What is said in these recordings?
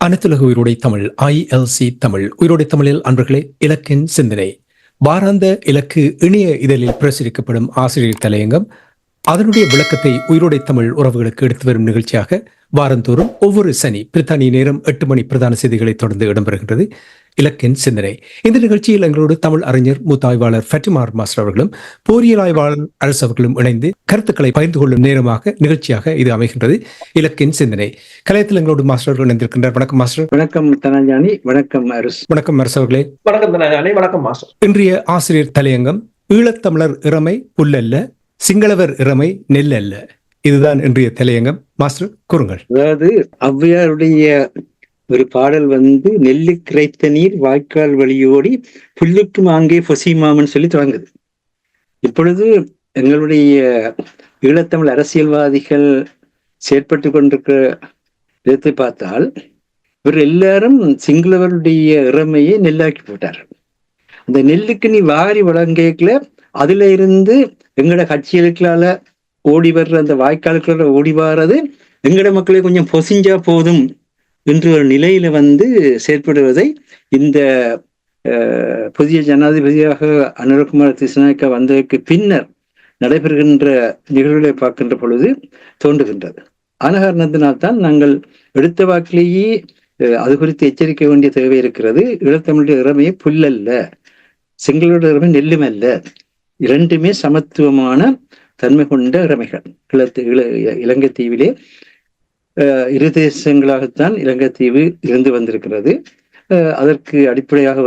அனைத்துலக உயிரோடை தமிழ் ILC தமிழ் உயிரோடை தமிழில் அன்பர்களே, இலக்கின் சிந்தனை வாராந்த இலக்கு இணைய இதழில் பிரசுரிக்கப்படும் ஆசிரியர் தலையங்கம் அதனுடைய விளக்கத்தை உயிரோடை தமிழ் உறவுகளுக்கு எடுத்து வரும் நிகழ்ச்சியாக வாரந்தோறும் ஒவ்வொரு சனி பிரித்தானிய நேரம் 8 மணி பிரதான செய்திகளை தொடர்ந்து இடம்பெறுகின்றது இலக்கின் சிந்தனை. இந்த நிகழ்ச்சியில் எங்களோடு தமிழ் அறிஞர் மூத்தாய்வாளர் ஃபட்டிமார் மாஸ்டர் அவர்களும் போரியல் ஆய்வாளர் அரசு அவர்களும் இணைந்து கருத்துக்களை பகிர்ந்து கொள்ளும் நேரமாக நிகழ்ச்சியாக இது அமைகின்றது இலக்கின் சிந்தனை. கலையத்தில் எங்களோடு மாஸ்டர்கள் இணைந்திருக்கின்றார். வணக்கம் மாஸ்டர். வணக்கம் தனஞ்சானி. வணக்கம் அரசு. வணக்கம் அரசு அவர்களே. வணக்கம் தனஞ்சானி. வணக்கம் மாஸ்டர். இன்றைய ஆசிரியர் தலையங்கம் ஈழத்தமிழர் இறமை புல்லல்ல, சிங்களவர் இறமை நெல்லல்ல. இதுதான் இன்றைய தலையங்கம். மாஸ்டர் கூறுங்கள். அதாவது ஔவையாருடைய ஒரு பாடல் நெல்லு கிரைத்த நீர் வாய்க்கால் வழியோடி புல்லுக்கும் அங்கே பொசிமாமன் சொல்லி தொடங்குது. இப்பொழுது எங்களுடைய ஈழத்தமிழ் அரசியல்வாதிகள் செயற்பட்டு கொண்டிருக்கிற விதத்தை பார்த்தால் இவர் எல்லாரும் சிங்களவருடைய இறமையை நெல்லாக்கி போட்டார். அந்த நெல்லுக்கு நீ வாரி வழங்கல அதுல இருந்து எங்கட கட்சிகளுக்களால ஓடி வர்ற அந்த வாய்க்காலுக்குள்ள ஓடி வர்றது எங்கட மக்களை கொஞ்சம் பொசிஞ்சா போதும் என்று ஒரு நிலையில செயற்படுவதை இந்த புதிய ஜனாதிபதியாக அனுரகுமார் திசாநாயக்கா வந்ததற்கு பின்னர் நடைபெறுகின்ற நிகழ்வுகளை பார்க்கின்ற பொழுது தோன்றுகின்றது. ஆன காரணத்தினால்தான் நாங்கள் எடுத்த வாக்கிலேயே அது குறித்து எச்சரிக்க வேண்டிய தேவை இருக்கிறது. ஈழத்தமிழுடைய இறமையை புல்லல்ல, சிங்களோட இறமை நெல்லுமல்ல, இரண்டுமே சமத்துவமான தன்மை கொண்ட இறமைகள். இலங்கை தீவிலே இரு தேசங்களாகத்தான் இலங்கை தீவு இருந்து வந்திருக்கிறது. அதற்கு அடிப்படையாக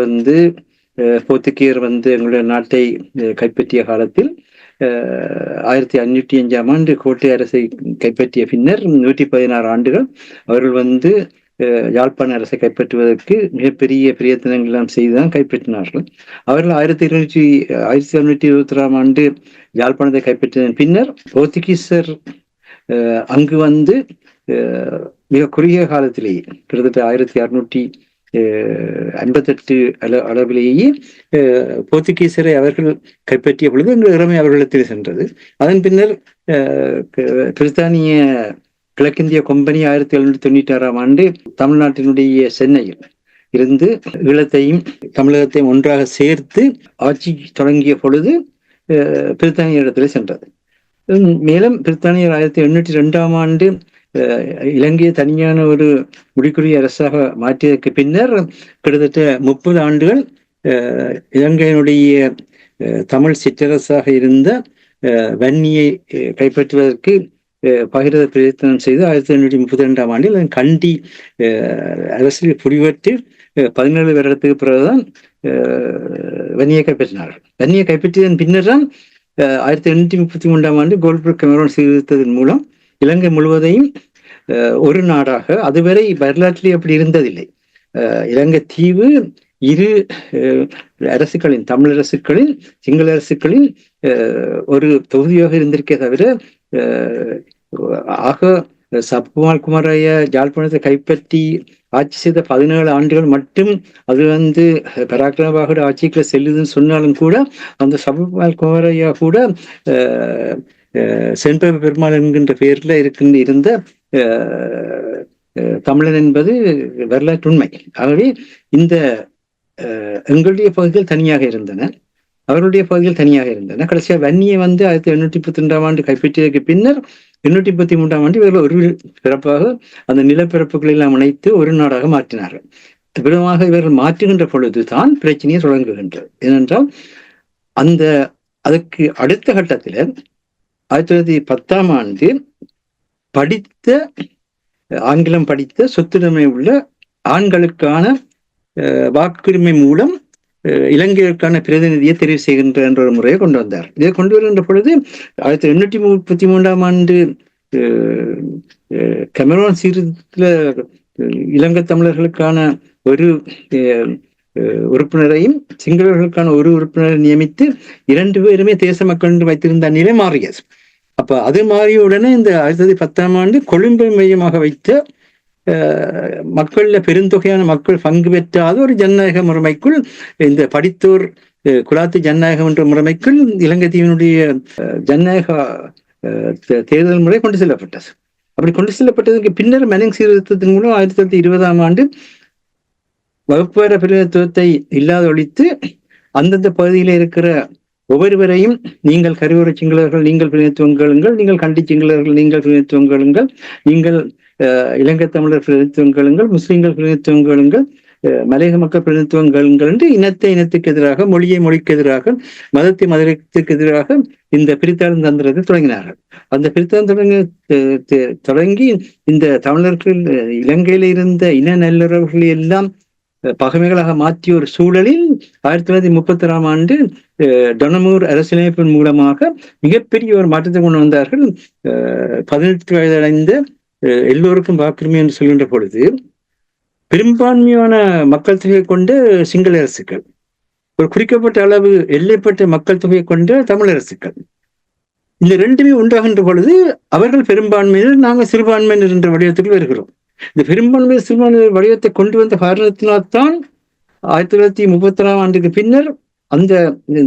போர்த்துகீயர் எங்களுடைய நாட்டை கைப்பற்றிய காலத்தில் 1505ஆம் ஆண்டு கோட்டை அரசை கைப்பற்றிய பின்னர் 116 ஆண்டுகள் அவர்கள் யாழ்ப்பாண அரசை கைப்பற்றுவதற்கு மிகப்பெரிய பிரயத்தனங்கள் எல்லாம் செய்துதான் கைப்பற்றினார்கள். அவர்கள் 1721ஆம் ஆண்டு யாழ்ப்பாணத்தை கைப்பற்றியதன் பின்னர் போர்த்துகீசர் அங்கு மிக குறுகிய காலத்திலேயே கிட்டத்தட்ட 1658 அளவிலேயே போர்த்துகீசரை அவர்கள் கைப்பற்றிய பொழுது எங்கள் இறமை அவர்களிடத்தில் சென்றது. அதன் பின்னர் பிரித்தானிய கிழக்கிந்திய கொம்பனி 1796ஆம் ஆண்டு தமிழ்நாட்டினுடைய சென்னையில் இருந்து ஈழத்தையும் தமிழகத்தையும் ஒன்றாக சேர்த்து ஆட்சி தொடங்கிய பொழுது பிரித்தானிய இடத்துல சென்றது. மேலும் பிரித்தானியர் 1802ஆம் ஆண்டு இலங்கையை தனியான ஒரு முடிக்குரிய அரசாக மாற்றியதற்கு பின்னர் கிட்டத்தட்ட 30 ஆண்டுகள் இலங்கையினுடைய தமிழ் சிற்றரசாக இருந்த வன்னியை கைப்பற்றுவதற்கு பகிரத பிரயத்தனம் செய்து 1832ஆம் ஆண்டில் கண்டி அரசியல் புரிவற்று 17 வருடத்துக்கு பிறகுதான் வன்னியை கைப்பற்றினார்கள். வன்னியை கைப்பற்றியதன் பின்னர் தான் 1833ஆம் ஆண்டு கோல்ட்பர்க் கெமரோன் சீர்திருத்தத்தின் மூலம் இலங்கை முழுவதையும் ஒரு நாடாக, அதுவரை வரலாற்றிலே அப்படி இருந்ததில்லை, இலங்கை தீவு இரு அரசுகளின், தமிழ் அரசுகளின் சிங்கள அரசுகளின் ஒரு தொகுதியாக இருந்திருக்கே தவிர ஆக சப்குமார் குமாரையா யாழ்ப்பாணத்தை கைப்பற்றி ஆட்சி செய்த 17 ஆண்டுகள் மட்டும் அது பராக்கிரமபாகுட ஆட்சிக்குள்ள செல்லுதுன்னு சொன்னாலும் கூட அந்த சப்குமார் குமாரையா கூட செண்பக பெருமாள் என்கின்ற பெயர்ல இருந்த தமிழன் என்பது வரலாற்று உண்மை. ஆகவே இந்த எங்களுடைய பகுதிகள் தனியாக இருந்தன, அவருடைய பகுதிகள் தனியாக இருந்தன. கடைசியா வன்னியை 1832ஆம் ஆண்டு கைப்பற்றியதற்கு பின்னர் 1833ஆம் ஆண்டு இவர்கள் ஒரு பிறப்பாக அந்த நிலப்பிறப்புகளை எல்லாம் இணைத்து ஒரு நாடாக மாற்றினார்கள். விதமாக இவர்கள் மாற்றுகின்ற பொழுதுதான் பிரச்சனையை தொடங்குகின்றது. ஏனென்றால் அதுக்கு அடுத்த கட்டத்தில் 1910ஆம் ஆண்டு ஆங்கிலம் படித்த சொத்துரிமை உள்ள ஆண்களுக்கான வாக்குரிமை மூலம் இலங்கைக்கான பிரதிநிதியை தெரிவு செய்கின்ற என்ற ஒரு முறையை கொண்டு வந்தார். இதை கொண்டு வருகின்ற பொழுது 1833ஆம் ஆண்டு கெமரோன் சீர்திருத்தத்துல இலங்கை தமிழர்களுக்கான ஒரு உறுப்பினரையும் சிங்களர்களுக்கான ஒரு உறுப்பினரை நியமித்து 2 பேருமே தேச மக்கள் என்று வைத்திருந்த நிலை மாறியது. அப்ப அது மாறிய உடனே இந்த 2010ஆம் ஆண்டு கொழும்பை மையமாக வைத்து மக்கள்ல பெருந்தொகையான மக்கள் பங்கு பெற்றாத ஒரு ஜனநாயக முறைமைக்குள், இந்த படித்தோர் குலாத்து ஜனநாயகம் என்ற முறைமைக்குள் இலங்கை தீவினுடைய ஜனநாயக தேர்தல் முறை கொண்டு செல்லப்பட்டது. அப்படி கொண்டு செல்லப்பட்டதற்கு பின்னர் மெனிங் சீர்திருத்தத்தின் மூலம் 1920ஆம் ஆண்டு வகுப்புவார பிரதிநிதித்துவத்தை இல்லாத ஒழித்து அந்தந்த பகுதியில் இருக்கிற ஒவ்வொருவரையும் நீங்கள் கருவூர சிங்களர்கள் நீங்கள் பிரதிநிதித்துவங்களுங்கள், நீங்கள் கண்டி சிங்களர்கள் நீங்கள் பிரதிநிதித்துவங்களுங்கள், நீங்கள் இலங்கை தமிழர் பிரதிநிதித்துவங்களுங்கள், முஸ்லிம்கள் பிரதிநிதித்துவங்களுங்கள், மலையக மக்கள் பிரதிநிதித்துவங்களுங்கள் என்று இனத்துக்கு எதிராக, மொழிக்கு எதிராக, மதத்துக்கு எதிராக இந்த பிரித்தாளும் தந்திரத்தை தொடங்கினார்கள். அந்த பிரித்தாளும் தொடங்கி இந்த தமிழர்கள் இலங்கையில இருந்த இன நல்லுறவுகளை எல்லாம் பகைமைகளாக மாற்றிய ஒரு சூழலில் 1931ஆம் ஆண்டு டொனமூர் அரசியலமைப்பின் மூலமாக மிகப்பெரிய ஒரு மாற்றத்தை கொண்டு வந்தார்கள். 18 வயது அடைந்த எல்லோருக்கும் வாக்குரிமை என்று சொல்கின்ற பொழுது பெரும்பான்மையான மக்கள் தொகையை கொண்ட சிங்கள அரசுகள், ஒரு குறிக்கப்பட்ட அளவு எல்லைப்பட்ட மக்கள் தொகையை கொண்ட தமிழ் அரசுகள், இந்த ரெண்டுமே உண்டாகின்ற பொழுது அவர்கள் பெரும்பான்மையினர், நாங்கள் சிறுபான்மையினர் என்ற வடிவத்துக்கு வருகிறோம். இந்த பெரும்பான்மை சிறுபான்மையினர் வடிவத்தை கொண்டு வந்த காரணத்தினால்தான் 1931ஆம் ஆண்டுக்கு பின்னர் அந்த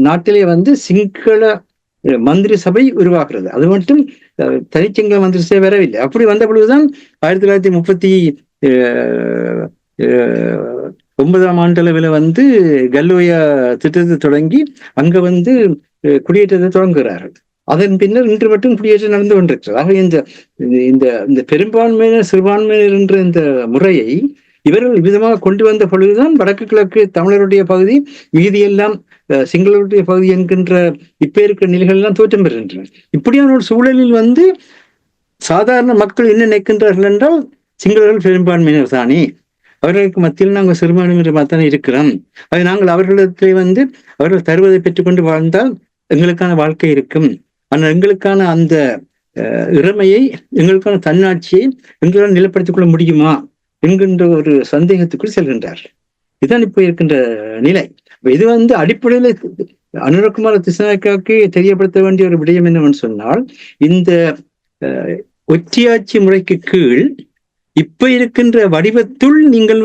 நாட்டிலே சிங்கள மந்திரி சபை உருவாக்குறது. அது மட்டும் தனிச்சிங்கள மந்திரி சபை வரவில்லை. அப்படி வந்த பொழுதுதான் 1939ஆம் ஆண்டளவில் கல்லோயா திட்டத்தை தொடங்கி அங்க குடியேற்றத்தை தொடங்குகிறார்கள். அதன் பின்னர் இன்று மட்டும் குடியேற்றம் நடந்து கொண்டிருக்கிறது. ஆக இந்த பெரும்பான்மையினர் சிறுபான்மையினர் என்ற இந்த முறையை இவர்கள் விதமாக கொண்டு வந்த பொழுதுதான் வடக்கு கிழக்கு தமிழருடைய பகுதி, மீதியெல்லாம் சிங்களருடைய பகுதி என்கின்ற இப்ப இருக்கிற நிலைகள் எல்லாம் தோற்றம் பெறுகின்றன. இப்படியான ஒரு சூழலில் சாதாரண மக்கள் என்ன நினைக்கின்றார்கள் என்றால், சிங்களர்கள் பெரும்பான்மையினர் தானே, அவர்களுக்கு மத்தியில் நாங்கள் சிறுபான்மையினர் தானே இருக்கிறோம், அது நாங்கள் அவர்களிடத்திலே அவர்கள் தருவதை பெற்றுக்கொண்டு வாழ்ந்தால் எங்களுக்கான வாழ்க்கை இருக்கும், ஆனால் எங்களுக்கான அந்த இறமையை, எங்களுக்கான தன்னாட்சியை எங்களால் நிலைப்படுத்திக் கொள்ள முடியுமா என்கின்ற ஒரு சந்தேகத்துக்குள் செல்கின்றார். இதுதான் இப்ப இருக்கின்ற நிலை. இது அடிப்படையில அனுரகுமார திசாநாயக்காவுக்கு தெரியப்படுத்த வேண்டிய ஒரு விடயம் என்னவென்று சொன்னால், இந்த ஒற்றியாட்சி முறைக்கு கீழ் இப்ப இருக்கின்ற வடிவத்துள் நீங்கள்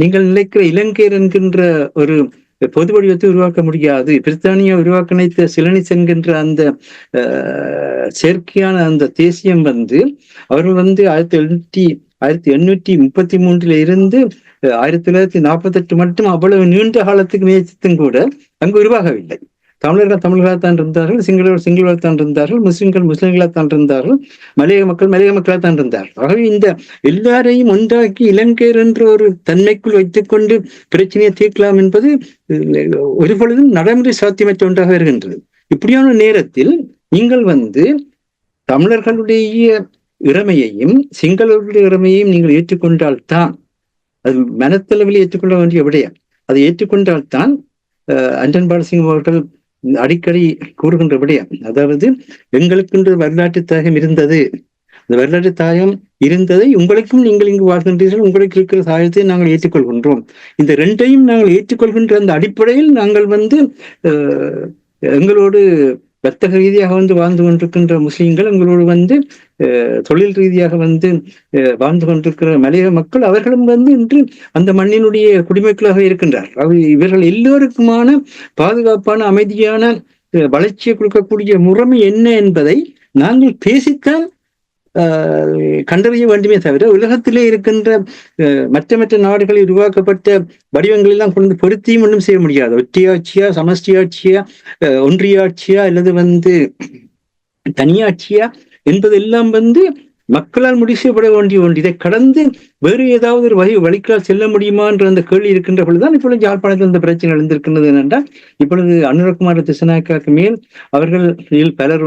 நீங்கள் நிலைக்கிற இலங்கையர் என்கின்ற ஒரு பொது வடிவத்தை உருவாக்க முடியாது. பிரித்தானியா உருவாக்க நினைத்த சிலனிஸ் என்கின்ற அந்த செயற்கையான அந்த தேசியம் அவர்கள் 1833 இருந்து 1948 மட்டும் அவ்வளவு நீண்ட காலத்துக்கு முயற்சித்தும் கூட அங்கு உருவாகவில்லை. தமிழர்கள் தமிழர்களாகத்தான் இருந்தார்கள், சிங்களர்கள் சிங்களர்களாகத்தான் இருந்தார்கள், முஸ்லிம்கள் முஸ்லிம்களாகத்தான் இருந்தார்கள், மலையக மக்களாகத்தான் இருந்தார்கள். ஆகவே இந்த எல்லாரையும் ஒன்றாக்கி இலங்கையர் என்ற ஒரு தன்மைக்குள் வைத்துக்கொண்டு பிரச்சனையை தீர்க்கலாம் என்பது ஒரு பொழுதும் நடைமுறை சாத்தியமற்ற ஒன்றாக வருகின்றது. இப்படியான நேரத்தில் நீங்கள் தமிழர்களுடைய இறமையையும் சிங்களர்களுடைய இறமையையும் நீங்கள் ஏற்றுக்கொண்டால்தான், அது மனத்தளவில் ஏற்றுக்கொள்ள வேண்டிய விடயம், அதை ஏற்றுக்கொண்டால்தான் அண்டன் பாலசிங்கம் அவர்கள் அடிக்கடி கூறுகின்ற விடயம், அதாவது எங்களுக்கென்று வரலாற்று தாயம் இருந்தது, அந்த வரலாற்று தாயம் இருந்ததை உங்களுக்கும், நீங்கள் இங்கு வாழ்கின்றீர்கள், உங்களுக்கு இருக்கிற தாயத்தை நாங்கள் ஏற்றுக்கொள்கின்றோம், இந்த ரெண்டையும் நாங்கள் ஏற்றுக்கொள்கின்ற அந்த அடிப்படையில் நாங்கள் எங்களோடு வர்த்தக ரீதியாக வாழ்ந்து கொண்டிருக்கின்ற முஸ்லிம்கள், எங்களோடு தொழில் ரீதியாக வாழ்ந்து கொண்டிருக்கிற மலையக மக்கள், அவர்களும் இன்று அந்த மண்ணினுடைய குடிமக்களாக இருக்கின்றார். இவர்கள் எல்லோருக்குமான பாதுகாப்பான அமைதியான வளர்ச்சியை கொடுக்கக்கூடிய முறைமை என்ன என்பதை நாங்கள் பேசித்தான் கண்டறிய வேண்டுமே தவிர, உலகத்திலே இருக்கின்ற மற்ற நாடுகளில் உருவாக்கப்பட்ட வடிவங்கள் எல்லாம் கொண்டு பொருத்தியும் ஒன்றும் செய்ய முடியாது. ஒற்றியாட்சியா, சமஷ்டி ஆட்சியா, ஒன்றியாட்சியா அல்லது தனியாட்சியா என்பதெல்லாம் மக்களால் முடிவு செய்யப்பட வேண்டிய ஒன்று. இதை கடந்து வேறு ஏதாவது ஒரு வழிக்கால் செல்ல முடியுமா என்ற அந்த கேள்வி இருக்கின்ற பொழுதுதான் இப்பொழுது யாழ்ப்பாணத்தில் இந்த பிரச்சனை எழுந்திருக்கின்றது. என்னென்றால், இப்பொழுது அனுரகுமார திசாநாயக்காவுக்கு மேல் அவர்களில் பலர்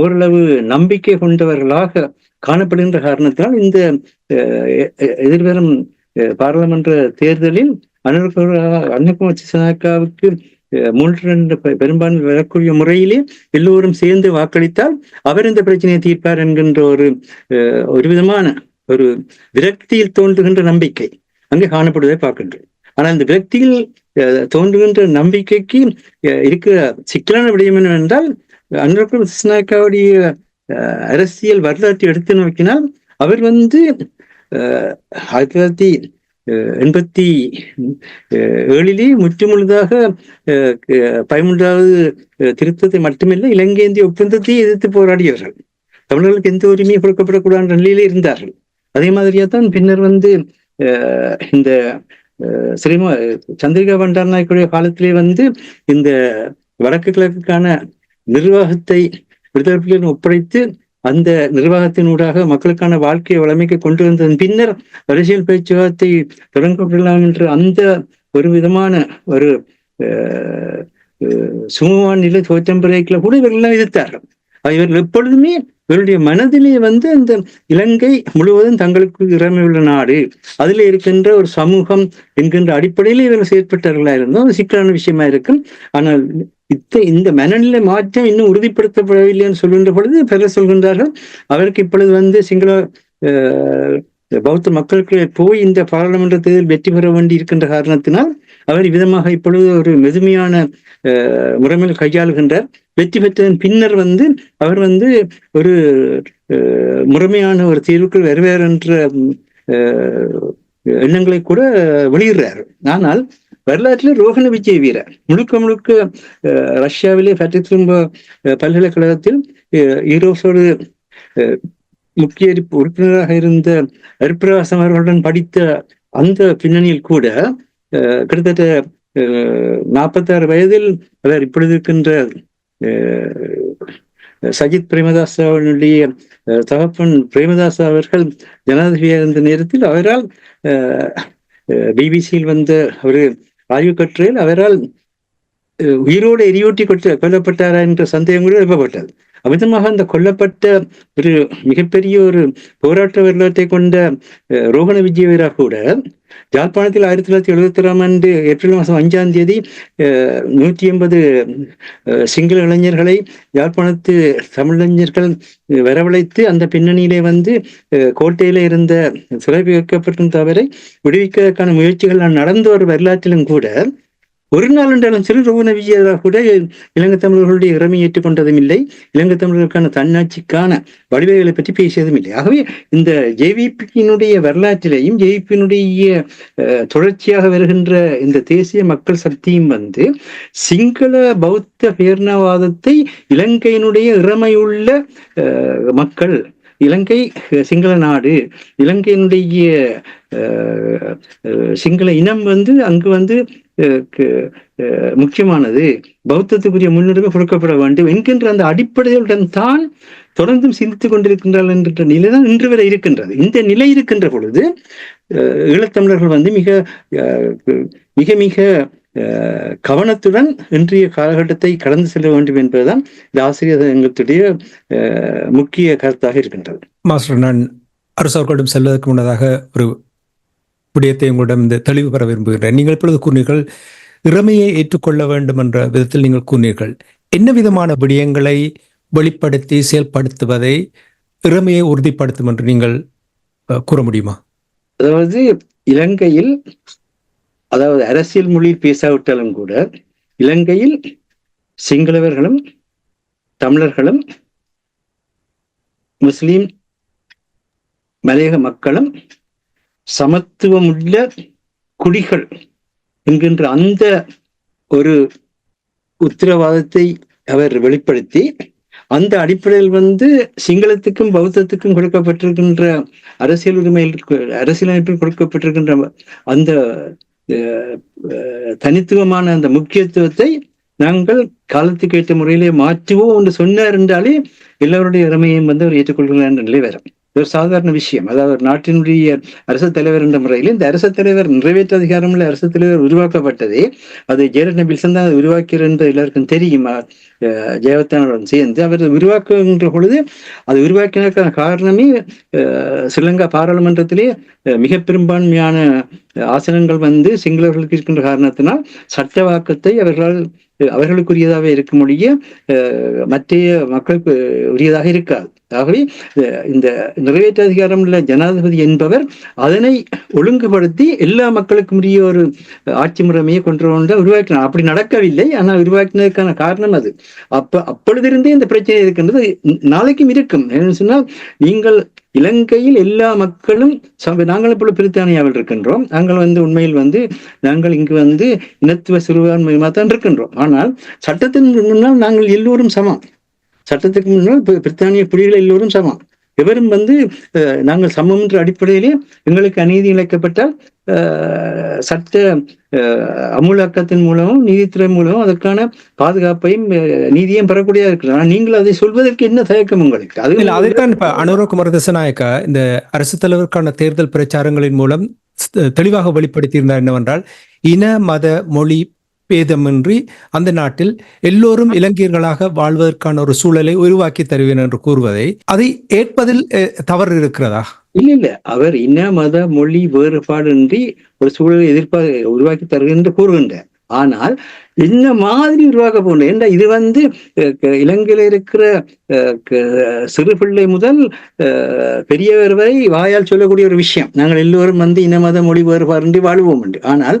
ஓரளவு நம்பிக்கை கொண்டவர்களாக காணப்படுகின்ற காரணத்தினால் இந்த எதிர்வரும் பாராளுமன்ற தேர்தலில் அனுரகுமார திசாநாயக்காவுக்கு 3-2 பெரும்பான்மை வரக்கூடிய முறையிலே எல்லோரும் சேர்ந்து வாக்களித்தால் அவர் இந்த பிரச்சனையை தீர்ப்பார் என்கின்ற ஒரு விதமான ஒரு விரக்தியில் தோன்றுகின்ற நம்பிக்கை அங்கே காணப்படுவதை பார்க்கின்றோம். ஆனால் இந்த விரக்தியில் தோன்றுகின்ற நம்பிக்கைக்கு இருக்கிற சிக்கலான விடயம் என்னவென்றால், அனுரகுமார திசாநாயக்காவுடைய அரசியல் வரலாற்றை எடுத்து நோக்கினால் அவர் 1987 முற்றுமுழுதாக 13வது திருத்தத்தை மட்டுமில்லை, இலங்கை இந்திய ஒப்பந்தத்தை எதிர்த்து போராடியவர்கள். தமிழர்களுக்கு எந்த உரிமையும் கொடுக்கப்படக்கூடாத நிலையிலே இருந்தார்கள். அதே மாதிரியாதான் பின்னர் இந்த சந்திரிகா பண்டாரநாயக்குடைய காலத்திலே இந்த வடக்கு கிழக்குக்கான நிர்வாகத்தை விடுதலை புலிகளுடன் ஒப்படைத்து அந்த நிர்வாகத்தினூடாக மக்களுக்கான வாழ்க்கையை வளமைக்கு கொண்டு வந்ததன் பின்னர் அரசியல் பேச்சுவார்த்தை தொடங்கப்படலாம் என்ற அந்த ஒரு விதமான ஒரு சுமூகமான நிலை தோற்றம் பிறகுல கூட இவர்கள் எதிர்த்தார்கள். இவர்கள் எப்பொழுதுமே இவருடைய மனதிலே அந்த இலங்கை முழுவதும் தங்களுக்கு இறமை உள்ள நாடு, அதில் இருக்கின்ற ஒரு சமூகம் என்கின்ற அடிப்படையில் இவர்கள் செயற்பட்டார்களா இருந்தோம். அது சிக்கலான விஷயமா இருக்கும். ஆனால் இந்த மனநிலை மாற்றம் இன்னும் உறுதிப்படுத்தப்படவில்லை என்று சொல்கின்ற பொழுது பிறர் சொல்கின்றார்கள், அவருக்கு இப்பொழுது சிங்கள பௌத்த மக்களுக்கு போய் இந்த பாராளுமன்ற தேர்தல் வெற்றி பெற வேண்டி இருக்கின்ற காரணத்தினால் அவர் விதமாக இப்பொழுது ஒரு மெதுமையான முறைமையில் கையாளுகின்றார். வெற்றி பெற்றதன் பின்னர் அவர் ஒரு முறைமையான ஒரு தீர்வுக்குள் வருவார் என்ற எண்ணங்களை கூட வெளியிடுறார். ஆனால் வரலாற்றில் ரோஹண விஜய் வீரர் முழுக்க ரஷ்யாவிலே பேட்ரிக் பல்கலைக்கழகத்தில் ஈரோஸோடு முக்கிய உறுப்பினராக இருந்த ஹரிப்பிரகாசம் அவர்களுடன் படித்த அந்த பின்னணியில் கூட கிட்டத்தட்ட 46 வயதில் அவர் இப்பொழுது இருக்கின்ற சஜித் பிரேமதாசனுடைய தகப்பன் பிரேமதாச அவர்கள் ஜனாதிபதியாக இருந்த நேரத்தில் அவரால் பிபிசியில் ஒரு ஆய்வு கட்டுரையில் அவரால் உயிரோடு எரியூட்டி கொல்லப்பட்டாரா என்ற சந்தேகம் கூட எழுப்பப்பட்டது. அமிதமாக அந்த கொல்லப்பட்ட ஒரு மிகப்பெரிய ஒரு போராட்ட வரலாற்றை கொண்ட ரோஹண விஜய வீரா கூட யாழ்ப்பாணத்தில் 1971ஆம் ஆண்டு ஏப்ரல் மாதம் 5ஆம் தேதி 180 சிங்கள இளைஞர்களை யாழ்ப்பாணத்து தமிழிளைஞர்கள் வரவழைத்து அந்த பின்னணியிலே கோட்டையில இருந்த சிறை வைக்கப்பட்டிருந்த அவரை விடுவிப்பதற்கான முயற்சிகள் நடந்த ஒரு வரலாற்றிலும் கூட ஒரு நாள் என்றாலும் சரி ரோஹண விஜயா கூட இலங்கை தமிழர்களுடைய இறமை ஏற்றுக்கொண்டதும் இல்லை, இலங்கை தமிழர்களுக்கான தன்னாட்சிக்கான வடிவங்களை பற்றி பேசியதும் இல்லை. ஆகவே இந்த ஜேவிபியினுடைய வரலாற்றிலேயும் ஜேவிபியினுடைய தொடர்ச்சியாக வருகின்ற இந்த தேசிய மக்கள் சக்தியும் சிங்கள பௌத்த பேரினவாதத்தை இலங்கையினுடைய இறமையுள்ள மக்கள், இலங்கை சிங்கள நாடு, இலங்கையினுடைய சிங்கள இனம் அங்கு முக்கியமானது, பௌத்தத்துக்குரிய முன்னுரிமை கொடுக்கப்பட வேண்டும் என்கின்ற அந்த அடிப்படையுடன் தான் தொடர்ந்தும் சிந்தித்துக் கொண்டிருக்கின்றார்கள் என்கின்ற நிலைதான் இன்று வரை இருக்கின்றது. இந்த நிலை இருக்கின்ற பொழுது ஈழத்தமிழர்கள் மிக மிக கவனத்துடன் இன்றைய காலகட்டத்தை கடந்து செல்ல வேண்டும் என்பதுதான் இந்த ஆசிரியர் எங்களுடைய முக்கிய கருத்தாக இருக்கின்றது. மாஸ்டர், நான் அரசு அவர்களிடம் செல்வதற்கு முன்னதாக ஒரு விடயத்தை உங்களிடம் இந்த தெளிவு பெற விரும்புகின்றேன். நீங்கள் இப்பொழுது கூறினீர்கள் இறமையை ஏற்றுக்கொள்ள வேண்டும் என்ற விதத்தில் நீங்கள் கூறினீர்கள். என்ன விதமான விடயங்களை வெளிப்படுத்தி செயல்படுத்துவதை இறமையை உறுதிப்படுத்தும் என்று நீங்கள் கூற முடியுமா? அதாவது இலங்கையில், அதாவது அரசியல் மொழியில் பேசாவிட்டாலும் கூட இலங்கையில் சிங்களவர்களும் தமிழர்களும் முஸ்லிம் மலையக மக்களும் சமத்துவமுள்ள குடிகள் என்கின்ற அந்த ஒரு உத்தரவாதத்தை அவர் வெளிப்படுத்தி அந்த அடிப்படையில் சிங்களத்துக்கும் பௌத்தத்துக்கும் கொடுக்கப்பட்டிருக்கின்ற அரசியலமைப்பில் கொடுக்கப்பட்டிருக்கின்ற அந்த தனித்துவமான அந்த முக்கியத்துவத்தை நாங்கள் காலத்துக்கு ஏற்ற முறையிலே மாற்றுவோம் என்று சொன்னார் என்றாலே எல்லோருடைய இறமையும் அவர் ஏற்றுக்கொள்கிறார் என்ற நிலை வரும். ஒரு சாதாரண விஷயம். அதாவது ஒரு நாட்டினுடைய அரசு தலைவர் என்ற முறையில் இந்த அரசு தலைவர், நிறைவேற்று அதிகாரமுள்ள அரசு தலைவர் உருவாக்கப்பட்டதே அது ஜெயலலிதா பில்சன் தான் உருவாக்கிறார் என்று எல்லாருக்கும் தெரியுமா? ஜெயவர்தனுடன் சேர்ந்து அவர் உருவாக்குகின்ற பொழுது அது உருவாக்கினதுக்கான காரணமே ஸ்ரீலங்கா பாராளுமன்றத்திலே மிக பெரும்பான்மையான ஆசனங்கள் சிங்களவர்களுக்கு இருக்கின்ற காரணத்தினால் சட்டவாக்கத்தை அவர்களுக்குரியதாக இருக்கும் மொழிய மற்ற மக்களுக்கு உரியதாக இருக்காது. ஆகவே இந்த நிறைவேற்று அதிகாரம் உள்ள ஜனாதிபதி என்பவர் அதனை ஒழுங்குபடுத்தி எல்லா மக்களுக்கும் உரிய ஒரு ஆட்சி முறைமையை கொண்டு உருவாக்கினார். அப்படி நடக்கவில்லை, ஆனால் உருவாக்கினதுக்கான காரணம் அது. அப்பொழுதிருந்தே இந்த பிரச்சனை இருக்கின்றது, நாளைக்கும் இருக்கும். என்னன்னு சொன்னால், நீங்கள் இலங்கையில் எல்லா மக்களும் நாங்கள் இப்பொழுது பிரித்தானியாவில் இருக்கின்றோம். நாங்கள் உண்மையில் நாங்கள் இங்கு இனத்துவ சிறுபான்மையாக தான் இருக்கின்றோம். ஆனால் சட்டத்தின் முன்னால் நாங்கள் எல்லோரும் சமம். சட்டத்துக்கு முன்னால் பிரித்தானிய புலிகள் எல்லோரும் சமம். எவரும் நாங்கள் சமம் என்ற அடிப்படையிலே எங்களுக்கு அநீதி இழைக்கப்பட்டால் சட்ட அமுலாக்கத்தின் மூலமும் நீதித்துறை மூலமும் அதற்கான பாதுகாப்பையும் நீதியையும் பெறக்கூடியதாக இருக்கிறார். நீங்கள் அதை சொல்வதற்கு என்ன தயக்கம் உங்களுக்கு? அதைத்தான் இப்ப அனுர குமார திசாநாயக்கா இந்த அரசு தலைவருக்கான தேர்தல் பிரச்சாரங்களின் மூலம் தெளிவாக வெளிப்படுத்தியிருந்தார். என்னவென்றால், இன மத மொழி பேதமின்றி அந்த நாட்டில் எல்லோரும் இலங்கையர்களாக வாழ்வதற்கான ஒரு சூழலை உருவாக்கி தருவேன் என்று கூறுவதை, அதை ஏற்பதில் தவறு இருக்கிறதா? இல்ல, அவர் இன மத மொழி வேறுபாடின்றி ஒரு சூழலை உருவாக்கி தருவேன் என்று கூறுகின்றார். ஆனால் என்ன மாதிரி உருவாக்க போகணும் என்ற இது இலங்கையில இருக்கிற சிறு பிள்ளை முதல் பெரியவர் வரை வாயால் சொல்லக்கூடிய ஒரு விஷயம். நாங்கள் எல்லோரும் இன மத மொழி வேறுபாடின்றி வாழ்வோம் என்று. ஆனால்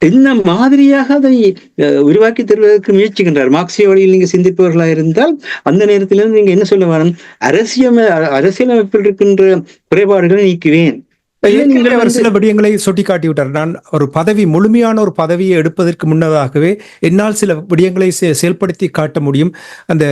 என்ன மாதிரியாக அதை உருவாக்கி தருவதற்கு முயற்சிக்கின்றார். மார்க்சிய வழியில் நீங்க சிந்திப்பவர்களாக இருந்தால் அந்த நேரத்திலிருந்து நீங்க என்ன சொல்ல வேணும்? அரசியலமைப்பில் இருக்கின்ற குறைபாடுகளை நீக்குவேன். சில விடயங்களை சுட்டிக்காட்டி விட்டார். நான் ஒரு முழுமையான ஒரு பதவியை எடுப்பதற்கு முன்னதாகவே என்னால் சில விடயங்களை செயல்படுத்தி காட்ட முடியும், அந்த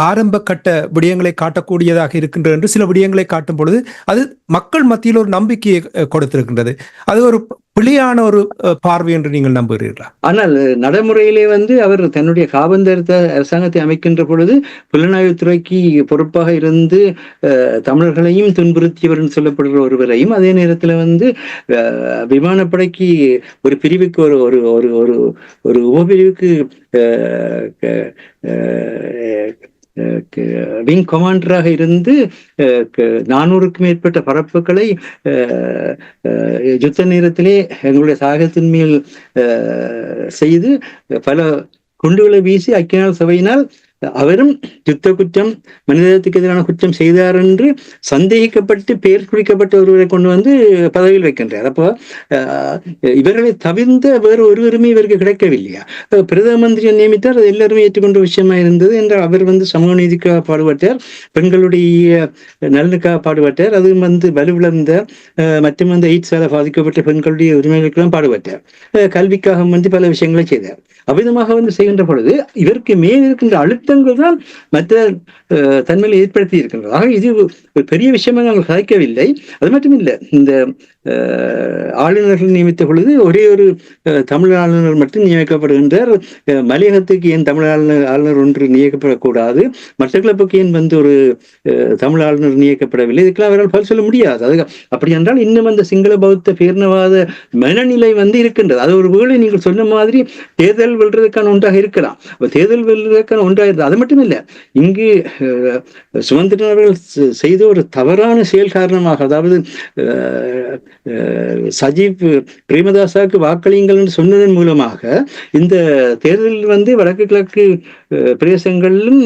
ஆரம்ப கட்ட விடயங்களை காட்டக்கூடியதாக இருக்கின்றது என்று சில விடயங்களை காட்டும் பொழுது அது மக்கள் மத்தியில் ஒரு நம்பிக்கையை கொடுத்திருக்கின்றது. அது ஒரு பிழையான ஒரு பார்வை என்று நீங்கள் நம்புகிறீர்களா? ஆனால் நடைமுறையிலே அவர் தன்னுடைய காபந்தரத்த அரசாங்கத்தை அமைக்கின்ற பொழுது புலனாய்வுத்துறைக்கு பொறுப்பாக இருந்து தமிழர்களையும் துன்புறுத்தியவர் சொல்லப்படுகிற ஒருவரையும், அதே நேரத்தில் விமானப்படைக்கு ஒரு பிரிவுக்கு ஒரு உபபிரிவுக்கு விங் கமாண்டராக இருந்து 400க்கும் மேற்பட்ட பரப்புகளை யுத்த நேரத்திலே எங்களுடைய சாகத்தின் மேல் செய்து பல குண்டுகளை வீசி ஐக்கிய நாடு சபையினால் அவரும் யுத்த குற்றம் மனிதத்துக்கு எதிரான குற்றம் செய்தார் என்று சந்தேகிக்கப்பட்டு பெயர் குறிக்கப்பட்ட ஒருவரை கொண்டு பதவியில் வைக்கின்றார். அப்போ இவர்களை தவிர்ந்த வேறு ஒருவருமே இவருக்கு கிடைக்கவில்லையா? பிரதம மந்திரியை நியமித்தார், அது எல்லாருமே ஏற்றுக்கொண்ட விஷயமா இருந்தது என்றால் அவர் சமூக நீதிக்காக பாடுபட்டார், பெண்களுடைய நலனுக்காக பாடுபட்டார், அது வலுவிழந்த மற்றும் எய்ட்ஸால பாதிக்கப்பட்ட பெண்களுடைய உரிமைகளுக்கெல்லாம் பாடுபட்டார், கல்விக்காக பல விஷயங்களை செய்தார். அவ்விதமாக செய்கின்ற பொழுது இவருக்கு மேல் இருக்கின்ற அழுத்தங்கள் தான் மற்ற தன்மையை ஏற்படுத்தி இருக்கின்றது. ஆக இது ஒரு பெரிய விஷயமாக நாங்கள் கதைக்கவில்லை. அது மட்டும் இல்லை, இந்த ஆளுநர்கள் நியமித்த பொழுது ஒரே ஒரு தமிழ் ஆளுநர் மட்டும் நியமிக்கப்படுகின்றார். மலையகத்துக்கு ஏன் தமிழ் ஆளுநர் ஒன்று நியமிக்கப்படக்கூடாது, மட்டக்களப்புக்கு ஏன் ஒரு தமிழ் ஆளுநர் நியமிக்கப்படவில்லை? இதுக்கெல்லாம் அவரால் பதில் சொல்ல முடியாது. அது அப்படி என்றால் இன்னும் அந்த சிங்கள பௌத்த பேரினவாத மனநிலை இருக்கின்றது. அது ஒரு வேளை நீங்கள் சொன்ன மாதிரி தேர்தல் வெல்றதுக்கான ஒன்றாக இருக்கலாம். தேர்தல் வெல்றதுக்கான ஒன்றாக இருந்தது. அது மட்டும் இல்லை, இங்கு சுமந்திரன் அவர்கள் செய்த ஒரு தவறான செயல் காரணமாக, அதாவது சஜீவ் பிரேமதாசாவுக்கு வாக்களியுங்கள் என்று சொன்னதன் மூலமாக இந்த தேர்தலில் வடக்கு கிழக்கு பிரதேசங்களிலும்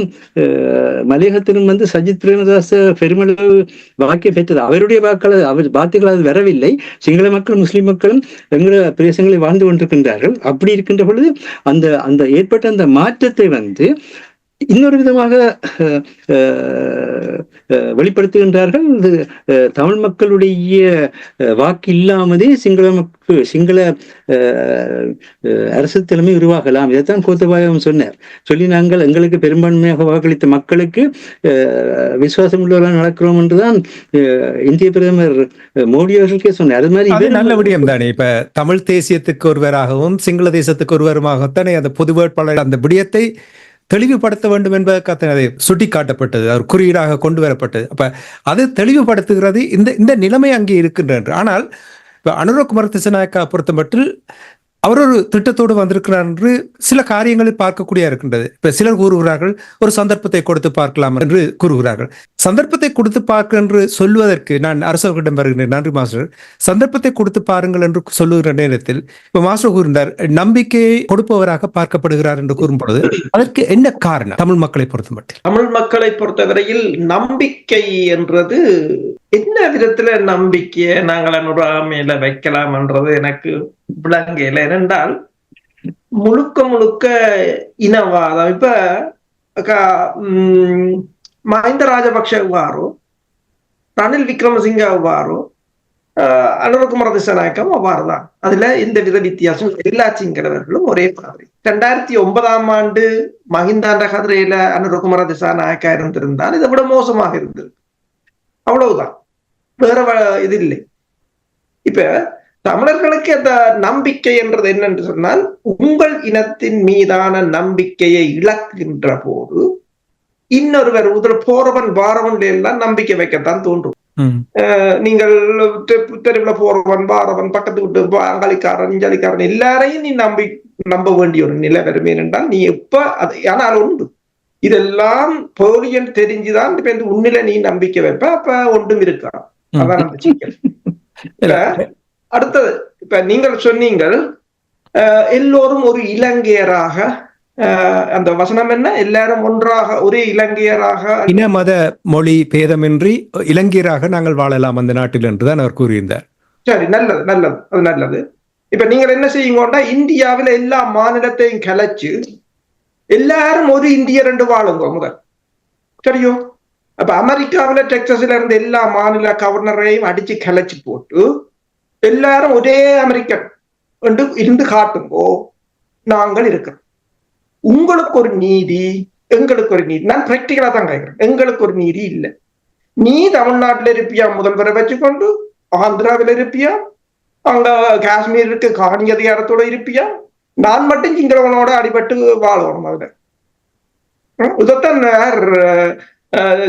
மலையகத்திலும் சஜித் பிரேமதாச பெருமளவு வாக்கை பெற்றது. அவருடைய வாக்குகள் அது வரவில்லை. சிங்கள மக்கள் முஸ்லிம் மக்களும் எங்கள பிரதேசங்களில் வாழ்ந்து கொண்டிருக்கின்றார்கள். அப்படி இருக்கின்ற பொழுது அந்த ஏற்பட்ட அந்த மாற்றத்தை இன்னொரு விதமாக வெளிப்படுத்துகின்றார்கள். தமிழ் மக்களுடைய வாக்கு இல்லாமலே சிங்கள அரசு தலைமை உருவாகலாம். இதைத்தான் கோத்தபாயம் சொல்லி நாங்கள் எங்களுக்கு பெரும்பான்மையாக வாக்களித்த மக்களுக்கு விசுவாசம் உள்ளவர்களாக நடக்கிறோம் என்றுதான் இந்திய பிரதமர் மோடி அவர்களுக்கே சொன்னார். அது மாதிரி நல்ல விடயம் தானே. இப்ப தமிழ் தேசியத்துக்கு ஒருவராகவும் சிங்கள தேசத்துக்கு ஒருவருமாகத்தானே அந்த பொது வேட்பாளர் அந்த விடயத்தை தெளிவுபடுத்த வேண்டும் என்பதற்காக அதை சுட்டி காட்டப்பட்டது, அவர் குறியீடாக கொண்டு வரப்பட்டது. அப்ப அது தெளிவுபடுத்துகிறது இந்த நிலைமை அங்கே இருக்கின்ற. ஆனால் இப்ப அனுர குமார திசாநாயக்கா பொறுத்தமட்டில் அவர் ஒரு திட்டத்தோடு வந்திருக்கிறார் என்று சில காரியங்களில் பார்க்கக்கூடிய இருக்கின்றது. இப்ப சிலர் கூறுகிறார்கள் ஒரு சந்தர்ப்பத்தை கொடுத்து பார்க்கலாம் என்று கூறுகிறார்கள். சந்தர்ப்பத்தை கொடுத்து பார்க்க என்று சொல்வதற்கு நான் அரசர்களிடம் வருகிறேன். நன்றி மாஸ்டர். சந்தர்ப்பத்தை கொடுத்து பாருங்கள் என்று சொல்லுகிற நேரத்தில் இப்ப மாஸ்டர் கூறினார் நம்பிக்கையை கொடுப்பவராக பார்க்கப்படுகிறார் என்று கூறும் பொழுது அதற்கு என்ன காரணம்? தமிழ் மக்களை பொறுத்த மட்டும், தமிழ் மக்களை பொறுத்தவரையில் நம்பிக்கை என்றது என்ன விதத்துல நம்பிக்கையை நாங்கள் மேல வைக்கலாம் என்றது எனக்கு விளங்கல. ஏனென்றால் முழுக்க முழுக்க இனவாதம். இப்ப மஹிந்த ராஜபக்ஷ அவ்வாறோ, ரணில் விக்ரமசிங்க அவ்வாறோ, அனுரகுமார திசாநாயக்கம் அவ்வாறுதான். அதுல எந்த வித வித்தியாசம், எல்லா சிங்களவர்களும் ஒரே மாதிரி. 2009ஆம் ஆண்டு மஹிந்தாண்ட கதிரையில அனுரகுமார திசாநாயக்கா இருந்திருந்தால் இதை விட மோசமாக இருந்தது. அவ்வளவுதான், வேற இது இல்லை. இப்ப தமிழர்களுக்கு அந்த நம்பிக்கை என்றது என்னென்று சொன்னால், உங்கள் இனத்தின் மீதான நம்பிக்கையை இழக்கின்ற போது இன்னொருவர் போறவன் வாரவன் எல்லாம் நம்பிக்கை வைக்கத்தான் தோன்றும். நீங்கள் தெருவுல போறவன் வாரவன் பக்கத்து விட்டு அங்காளிக்காரன் இஞ்சாலிக்காரன் எல்லாரையும் நீ நம்ப வேண்டிய ஒரு நிலை வருமே என்றால் நீ எப்ப அது ஆனால் உண்டு இதெல்லாம் போலியன் தெரிஞ்சுதான் இப்ப இந்த உன்னில நீ நம்பிக்கை வைப்ப, அப்ப ஒன்றும் இருக்கா. அதான் நம்ம சிக்கல். அடுத்தது இப்ப நீங்கள் சொன்னீங்கள் எல்லோரும் ஒரு இலங்கையராக, அந்த வசனம் என்ன, எல்லாரும் ஒன்றாக ஒரே இலங்கையராக, இன மத மொழி பேதமின்றி இலங்கையராக நாங்கள் வாழலாம் அந்த நாட்டில் என்றுதான் அவர் கூறியிருந்தார். சரி, நல்லது நல்லது, அது நல்லது. இப்ப நீங்கள் என்ன செய்யுங்கன்னா, இந்தியாவில எல்லா மாநிலத்தையும் கலைச்சு எல்லாரும் ஒரு இந்தியர் என்று வாழுங்க முதல், சரியோ? அப்ப அமெரிக்காவில டெக்சாஸ்ல இருந்து எல்லா மாநில கவர்னரையும் அடிச்சு கலைச்சு போட்டு எல்லாரும் ஒரே அமெரிக்கன் என்று இருந்து காட்டுங்கோ, நாங்கள் இருக்கிறோம். உங்களுக்கு ஒரு நீதி, எங்களுக்கு ஒரு நீதி. நான் பிராக்டிகலா தான் கேட்கிறேன். எங்களுக்கு ஒரு நீதி இல்லை. நீ தமிழ்நாட்டில் இருப்பியா முதல்வரை வச்சுக்கொண்டு, ஆந்திராவில் இருப்பியா, அங்க காஷ்மீருக்கு காணி அதிகாரத்தோட இருப்பியா, நான் மட்டும் சிங்களவனோட அடிபட்டு வாழணும். அதுல இதைத்தான்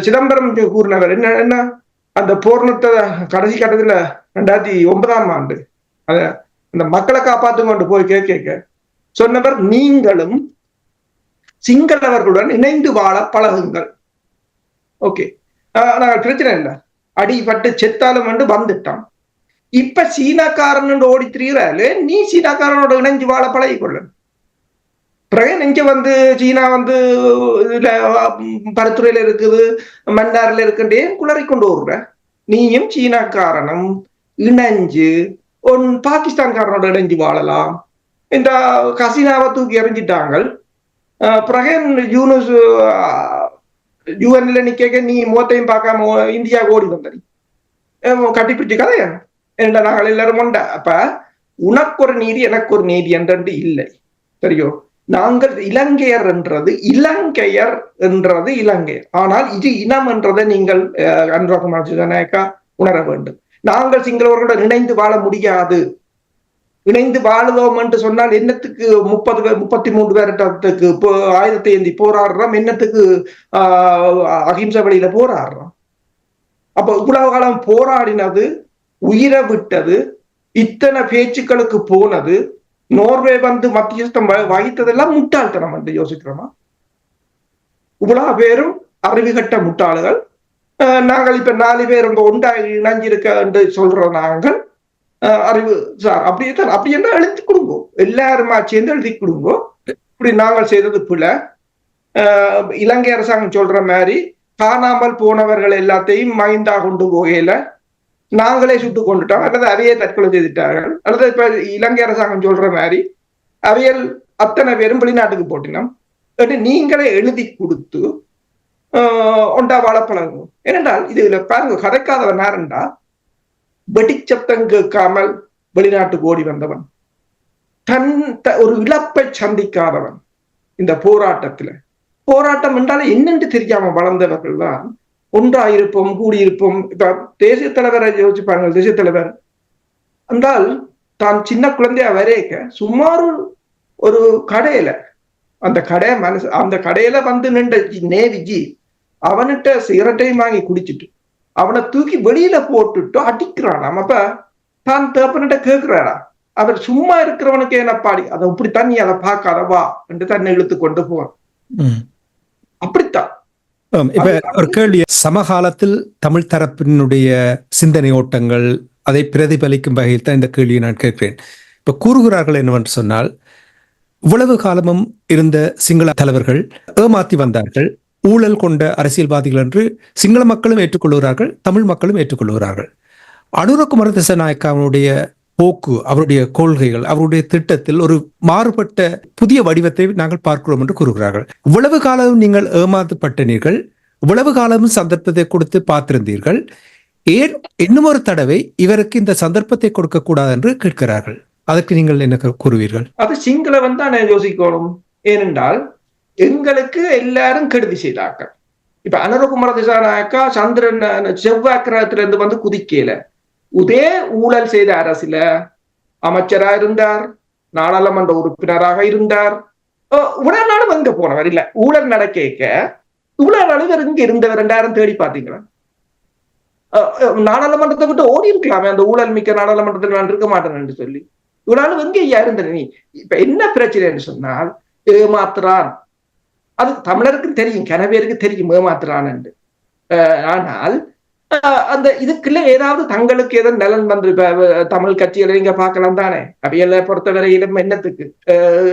சிதம்பரம் கூறினவர். என்ன அந்த பூர்ணத்தை கடைசி கட்டத்துல 2009ஆம் ஆண்டு அந்த மக்களை காப்பாற்றும் கொண்டு போய் கேட்க சொன்னவர், நீங்களும் சிங்களவர்களுடன் இணைந்து வாழ பழகுங்கள். ஓகே, நாங்கள் பிரச்சனை இல்லை, அடிபட்டு செத்தாலும் வந்துட்டான். இப்ப சீனாக்காரன் ஓடி திரிகிறாரு, நீ சீனாக்காரனோட இணைஞ்சு வாழ பழகிக்கொள்ள. பிறகு நெஞ்ச சீனா இதுல பருத்துறையில இருக்குது, மன்னார்ல இருக்குன்றே குளறி கொண்டு வருற. நீயும் சீனாக்காரனும் இணைஞ்சு பாகிஸ்தான்காரனோட இணைஞ்சு வாழலாம். இந்த கசினாவை தூக்கி எறிஞ்சிட்டாங்க. பிறகு யூஎன்ல நிக்க நீ முகத்தையும் பார்க்காம இந்தியா ஓடி வந்தடி கட்டிப்பிடிச்சு கதையா என்ன, நாங்கள் எல்லாரும் கொண்ட. அப்ப உனக்கு ஒரு நீதி எனக்கு ஒரு நீதி என்று இல்லை, சரியோ? நாங்கள் இலங்கையர் என்றது இலங்கையர் என்றது இலங்கையர், ஆனால் இது இனம் என்றதை நீங்கள் அனுராகுமார் உணர வேண்டும். நாங்கள் சிங்களவர்களுடன் இணைந்து வாழ முடியாது. இணைந்து வாழுவோம் என்று சொன்னால் என்னத்துக்கு 33 வருடத்துக்கு 1000 ஏந்தி போராடுறோம், என்னத்துக்கு அகிம்சை வழியில போராடுறோம். அப்ப இவ்வளவு காலம் போராடினது, உயிரை விட்டது, இத்தனை பேச்சுக்களுக்கு போனது, நோர்வே மத்தியஸ்தம் வகித்ததெல்லாம் முட்டாள்தனம் என்று யோசிக்கிறோமா? இவ்வளவு பேரும் அறிவுகட்ட முட்டாள்கள். நாங்கள் இப்ப 4 பேர் ஒன்றாக இணைஞ்சிருக்க என்று சொல்ற நாங்கள் அறிவு சார் அப்படி என்ன எழுதி கொடுங்கோ, எல்லாருமா சேர்ந்து எழுதி கொடுங்கோ. இப்படி நாங்கள் செய்தது பிள்ளை. இலங்கை அரசாங்கம் சொல்ற மாதிரி காணாமல் போனவர்கள் எல்லாத்தையும் மைண்டா கொண்டு போகையில நாங்களே சுட்டு கொண்டுட்டோம், அல்லது அவையே தற்கொலை செய்துட்டார்கள், அல்லது இப்ப இலங்கை அரசாங்கம் சொல்ற மாதிரி அவையல் அத்தனை பேரும் வெளிநாட்டுக்கு போட்டினோம். நீங்களே எழுதி கொடுத்து ஒண்டா வாழப்பழகும். ஏனென்றால் இதுல பாருங்க, கதைக்காதவன் யாருண்டா, வெடிச்சத்தம் கேட்காமல் வெளிநாட்டுக்கு ஓடி வந்தவன், ஒரு இழப்பை சந்திக்காதவன். இந்த போராட்டம் என்றால் என்னென்று தெரியாம வளர்ந்தவர்கள் தான் ஒன்றாயிருப்போம், கூடியிருப்போம். இப்ப தேசிய தலைவரை யோசிப்பாங்க. தேசிய தலைவர் என்றால் தான் சின்ன குழந்தையா வரைக்க சுமார் ஒரு கடையில, அந்த கடையில நின்ற நேவிஜி அவன்கிட்ட சிகரெட்டையும் வாங்கி குடிச்சிட்டு அவனை தூக்கி வெளியில போட்டுட்டு அடிக்கிறான். அப்ப தான் தேப்பன்கிட்ட கேட்கிறாரா, அவர் சும்மா இருக்கிறவனுக்கு என்ன பாடி அதை இப்படித்தான் நீ அதை பார்க்காதவா என்று தன்னை இழுத்து கொண்டு போவான். அப்படித்தான். இப்ப ஒரு கேள்வி, சமகாலத்தில் தமிழ் தரப்பினுடைய சிந்தனை ஓட்டங்கள் அதை பிரதிபலிக்கும் வகையில் தான் இந்த கேள்வியை நான் கேட்கிறேன். இப்ப கூறுகிறார்கள் என்னவென்று சொன்னால், இவ்வளவு காலமும் இருந்த சிங்கள தலைவர்கள் ஏமாத்தி வந்தார்கள், ஊழல் கொண்ட அரசியல்வாதிகள் என்று சிங்கள மக்களும் ஏற்றுக்கொள்கிறார்கள், தமிழ் மக்களும் ஏற்றுக்கொள்கிறார்கள். அனுரகுமார திசாநாயக்காவுடைய போக்கு, அவருடைய கொள்கைகள், அவருடைய திட்டத்தில் ஒரு மாறுபட்ட புதிய வடிவத்தை நாங்கள் பார்க்கிறோம் என்று கூறுகிறார்கள். இவ்வளவு காலம் நீங்கள் ஏமாற்றப்பட்டனீர்கள், இவ்வளவு காலமும் சந்தர்ப்பத்தை கொடுத்து பார்த்திருந்தீர்கள், ஏன் இன்னும் ஒரு தடவை இவருக்கு இந்த சந்தர்ப்பத்தை கொடுக்க கூடாது என்று கேட்கிறார்கள். அதற்கு நீங்கள் என்ன கூறுவீர்கள்? அது சிங்களவன் தான் யோசிக்கணும். ஏனென்றால் எங்களுக்கு எல்லாரும் கெடுதி செய்தார்கள். இப்ப அனுரகுமார திசாநாயக்கா சந்திரன் செவ்வாய் கிரகத்திலிருந்து வந்து குதிக்கல, உதே ஊழல் செய்த அரசுல அமைச்சரா இருந்தார், நாடாளுமன்ற உறுப்பினராக இருந்தார். இவ்வளவு நாளும் எங்க போனவர் இல்ல, ஊழல் நடக்க இவ்வளவு நாளும் இங்க இருந்தவர் 2000 தேடி பாத்தீங்களா? நாடாளுமன்றத்தை விட்டு ஓடி இருக்கலாமே, அந்த ஊழல் மிக்க நாடாளுமன்றத்தில் நான் இருக்க மாட்டேன் என்று சொல்லி. இவ்வளவு எங்க ஐயா இருந்த நீ? இப்ப என்ன பிரச்சனைன்னு சொன்னால் ஏமாத்துறான். அது தமிழருக்கு தெரியும், கனவேருக்கு தெரியும் ஏமாத்துறான் என்று. ஆனால் அந்த இதுக்குள்ள ஏதாவது தங்களுக்கு ஏதாவது நலன் வந்து தமிழ் கட்சிகளை நீங்க பார்க்கலாம் தானே. அவையெல்லாம் பொறுத்தவரையிலும் என்னத்துக்கு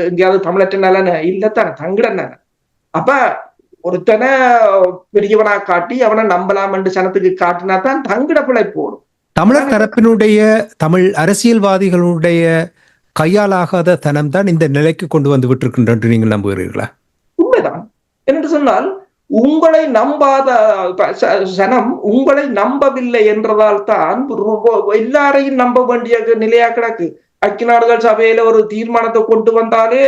எங்கேயாவது தமிழற்ற நலன் இல்லத்தானே, தங்கட நலன். அப்ப ஒருத்தனை பெரியவனா காட்டி அவனை நம்பலாம் என்று சனத்துக்கு காட்டினா தான் தங்கட பிழை போடும். தமிழர் தரப்பினுடைய தமிழ் அரசியல்வாதிகளுடைய கையாலாகாத தனம் தான் இந்த நிலைக்கு கொண்டு வந்து விட்டிருக்கின்ற என்று நீங்கள் நம்புகிறீர்களா? உண்மைதான். என்று சொன்னால் உங்களை நம்பாத சனம் உங்களை நம்பவில்லை என்றதால் தான் எல்லாரையும் நம்ப வேண்டிய நிலையா கிடக்கு. ஐக்கிய நாடுகள் சபையில ஒரு தீர்மானத்தை கொண்டு வந்தாலே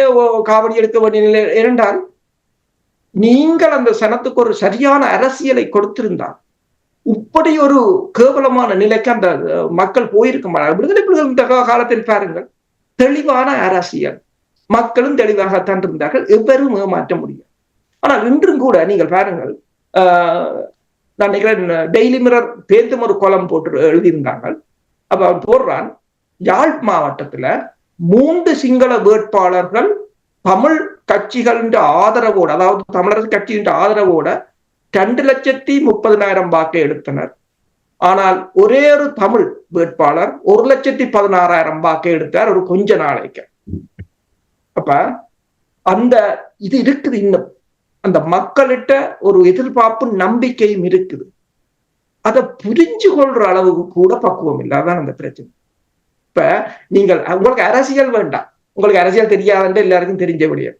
காவடி எடுக்க வேண்டிய நிலை. ஏனென்றால் நீங்கள் அந்த சனத்துக்கு ஒரு சரியான அரசியலை கொடுத்திருந்தால் இப்படி ஒரு கேவலமான நிலைக்கு அந்த மக்கள் போயிருக்க மாட்டாங்க. விடுதலை புலிகள் காலத்தில் பாருங்கள், தெளிவான அரசியல், மக்களும் தெளிவாகத்தான் இருந்தார்கள், எவரும் ஏமாற்ற முடியும். ஆனால் இன்றும் கூட நீங்கள் பாருங்கள், நான் நினைக்கிறேன் டெய்லி மிரர் பேர்த்தும் ஒரு கோலம் போட்டு எழுதியிருந்தாங்க. அப்ப அவன் போடுறான், யாழ் மாவட்டத்துல 3 சிங்கள வேட்பாளர்கள் தமிழ் கட்சிகளின் ஆதரவோடு, அதாவது தமிழரசு கட்சியின் ஆதரவோட 2,30,000 வாக்கை எடுத்தனர். ஆனால் ஒரே ஒரு தமிழ் வேட்பாளர் 1,16,000 வாக்கை எடுத்தார் ஒரு கொஞ்ச நாளைக்கு. அப்ப அந்த இது இருக்குது, இன்னும் அந்த மக்களிட்ட ஒரு எதிர்பார்ப்பு நம்பிக்கையும் இருக்குது. அதை புரிஞ்சு கொள்ற அளவுக்கு கூட பக்குவம் இல்லை. அதான் அந்த பிரச்சனை. இப்ப நீங்கள் உங்களுக்கு அரசியல் வேண்டாம், உங்களுக்கு அரசியல் தெரியாதுன்ற எல்லாருக்கும் தெரிஞ்சபடியா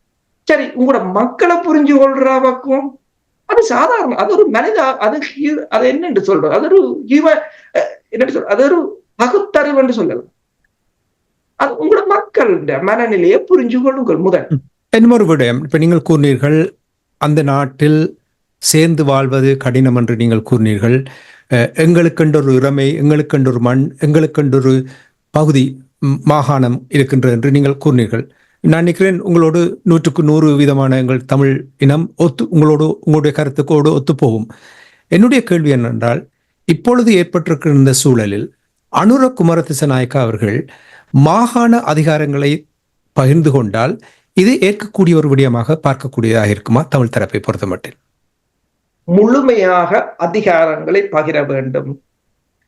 சரி, உங்களோட மக்களை புரிஞ்சு கொள்ற பக்குவம் அது சாதாரண, அது ஒரு மனித, அது என்னன்னு சொல்றது, அது ஒரு என்ன சொல்ற, அது ஒரு பகுத்தறிவு என்று சொல்லலாம். அது உங்களோட மக்கள் மனநிலையை புரிஞ்சு கொள்ளுங்கள் முதல். இன்னொரு விடயம், இப்ப நீங்கள் கூறினீர்கள் அந்த நாட்டில் சேர்ந்து வாழ்வது கடினம் என்று நீங்கள் கூறினீர்கள். எங்களுக்கென்றொரு இறமை, எங்களுக்கென்றொரு மண், எங்களுக்கென்றொரு பகுதி மாகாணம் இருக்கின்றது என்று நீங்கள் கூறினீர்கள். நான் நினைக்கிறேன் உங்களோடு 100க்கு 100% எங்கள் தமிழ் இனம் உங்களுடைய கருத்துக்கோடு ஒத்துப்போகும். என்னுடைய கேள்வி என்னென்றால், இப்பொழுது ஏற்பட்டிருக்கிற இந்த சூழலில் அனுரகுமார திசாநாயக்கா அவர்கள் மாகாண அதிகாரங்களை பகிர்ந்து கொண்டால் இது ஏற்கக்கூடிய ஒரு விடயமாக பார்க்கக்கூடியதாக இருக்குமா தமிழ் தரப்பை பொறுத்த மட்டில்? முழுமையாக அதிகாரங்களை பகிர வேண்டும்,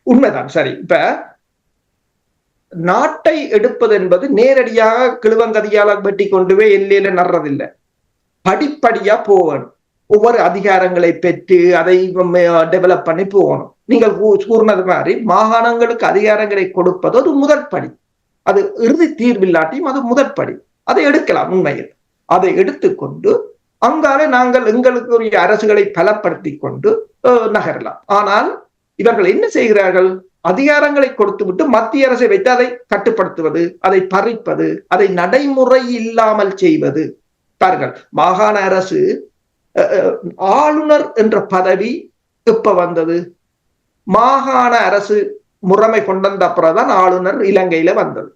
உண்மைதான். சரி, இப்ப நாட்டை எடுப்பது என்பது நேரடியாக கிழுவங்கதியால வெட்டி கொண்டு போய் எல்லையில நடுறதில்லை. படிப்படியா போகணும், ஒவ்வொரு அதிகாரங்களை பெற்று அதை டெவலப் பண்ணி போகணும். நீங்கள் கூறினது மாதிரி மாகாணங்களுக்கு அதிகாரங்களை கொடுப்பது ஒரு முதற்படி, அது இறுதி தீர்வில்லாட்டியும் அது முதற்படி. அதை எடுக்கலாம். உண்மையில் அதை எடுத்துக்கொண்டு அங்காலே நாங்கள் எங்களுக்கு அரசுகளை பலப்படுத்தி கொண்டு நகரலாம். ஆனால் இவர்கள் என்ன செய்கிறார்கள்? அதிகாரங்களை கொடுத்து விட்டு மத்திய அரசை வைத்து அதை கட்டுப்படுத்துவது, அதை பறிப்பது, அதை நடைமுறை இல்லாமல் செய்வது. பாருங்கள், மாகாண அரசு ஆளுநர் என்ற பதவி எப்ப வந்தது? மாகாண அரசு முறைமை கொண்ட அப்புறம்தான் ஆளுநர் இலங்கையில வந்தது.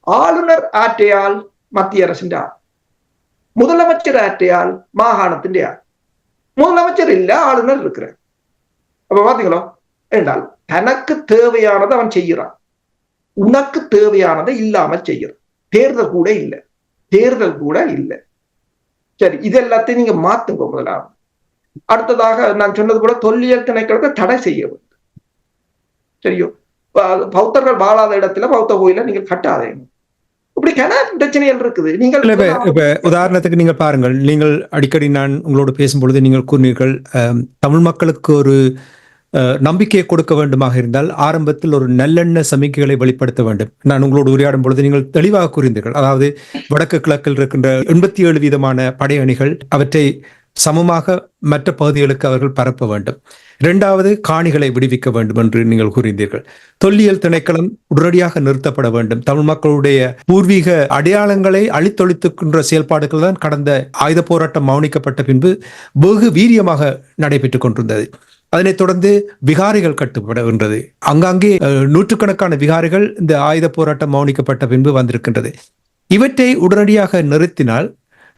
ஆளுநர் ஆற்றையால் மத்திய அரசின் ஆள், முதலமைச்சர் ஆற்றையால் மாகாணத்தின் ஆள். முதலமைச்சர் இல்ல, ஆளுநர் இருக்கிறார். அப்ப பாத்தீங்களோ என்றால் தனக்கு தேவையானது அவன் செய்கிறான். உனக்கு தேவையானதை இல்லாமல் செய்யறது. தேர்தல் கூட இல்லை. சரி, இது எல்லாத்தையும் நீங்க மாத்துங்க முதலாவது. அடுத்ததாக நான் சொன்னது போல தொல்லியல் திணைக்களத்தை தடை செய்ய வேண்டும். சரியோ, பௌத்தர்கள் வாழாத இடத்துல பௌத்த கோயில நீங்கள் கட்டாதீங்க. இப்படி பிரச்சனைகள் இருக்குது. நீங்கள் இப்ப உதாரணத்துக்கு நீங்கள் பாருங்கள், நீங்கள் அடிக்கடி நான் உங்களோடு பேசும்பொழுது நீங்கள் கூறினீர்கள் தமிழ் மக்களுக்கு ஒரு நம்பிக்கையை கொடுக்க வேண்டுமாக இருந்தால் ஆரம்பத்தில் ஒரு நல்லெண்ண சமிக்கைகளை வெளிப்படுத்த வேண்டும். நான் உங்களோடு உரையாடும் பொழுது நீங்கள் தெளிவாக கூறினீர்கள். அதாவது வடக்கு கிழக்கில் இருக்கின்ற 87% படையணிகள் அவற்றை சமமாக மற்ற பகுதிகளுக்கு அவர்கள் பரப்ப வேண்டும். இரண்டாவது, காணிகளை விடுவிக்க வேண்டும் என்று நீங்கள் கூறினீர்கள். தொல்லியல் திணைக்களம் உடனடியாக நிறுத்தப்பட வேண்டும். தமிழ் மக்களுடைய பூர்வீக அடையாளங்களை அழித்தொழித்துக்கின்ற செயல்பாடுகள் தான் கடந்த ஆயுத போராட்டம் மௌனிக்கப்பட்ட பின்பு வெகு வீரியமாக நடைபெற்றுக் கொண்டிருந்தது. அதனைத் தொடர்ந்து விகாரிகள் கட்டுப்படுகின்றது. அங்காங்கே நூற்றுக்கணக்கான விகாரிகள் இந்த ஆயுத போராட்டம் மௌனிக்கப்பட்ட பின்பு வந்திருக்கின்றது. இவற்றை உடனடியாக நிறுத்தினால்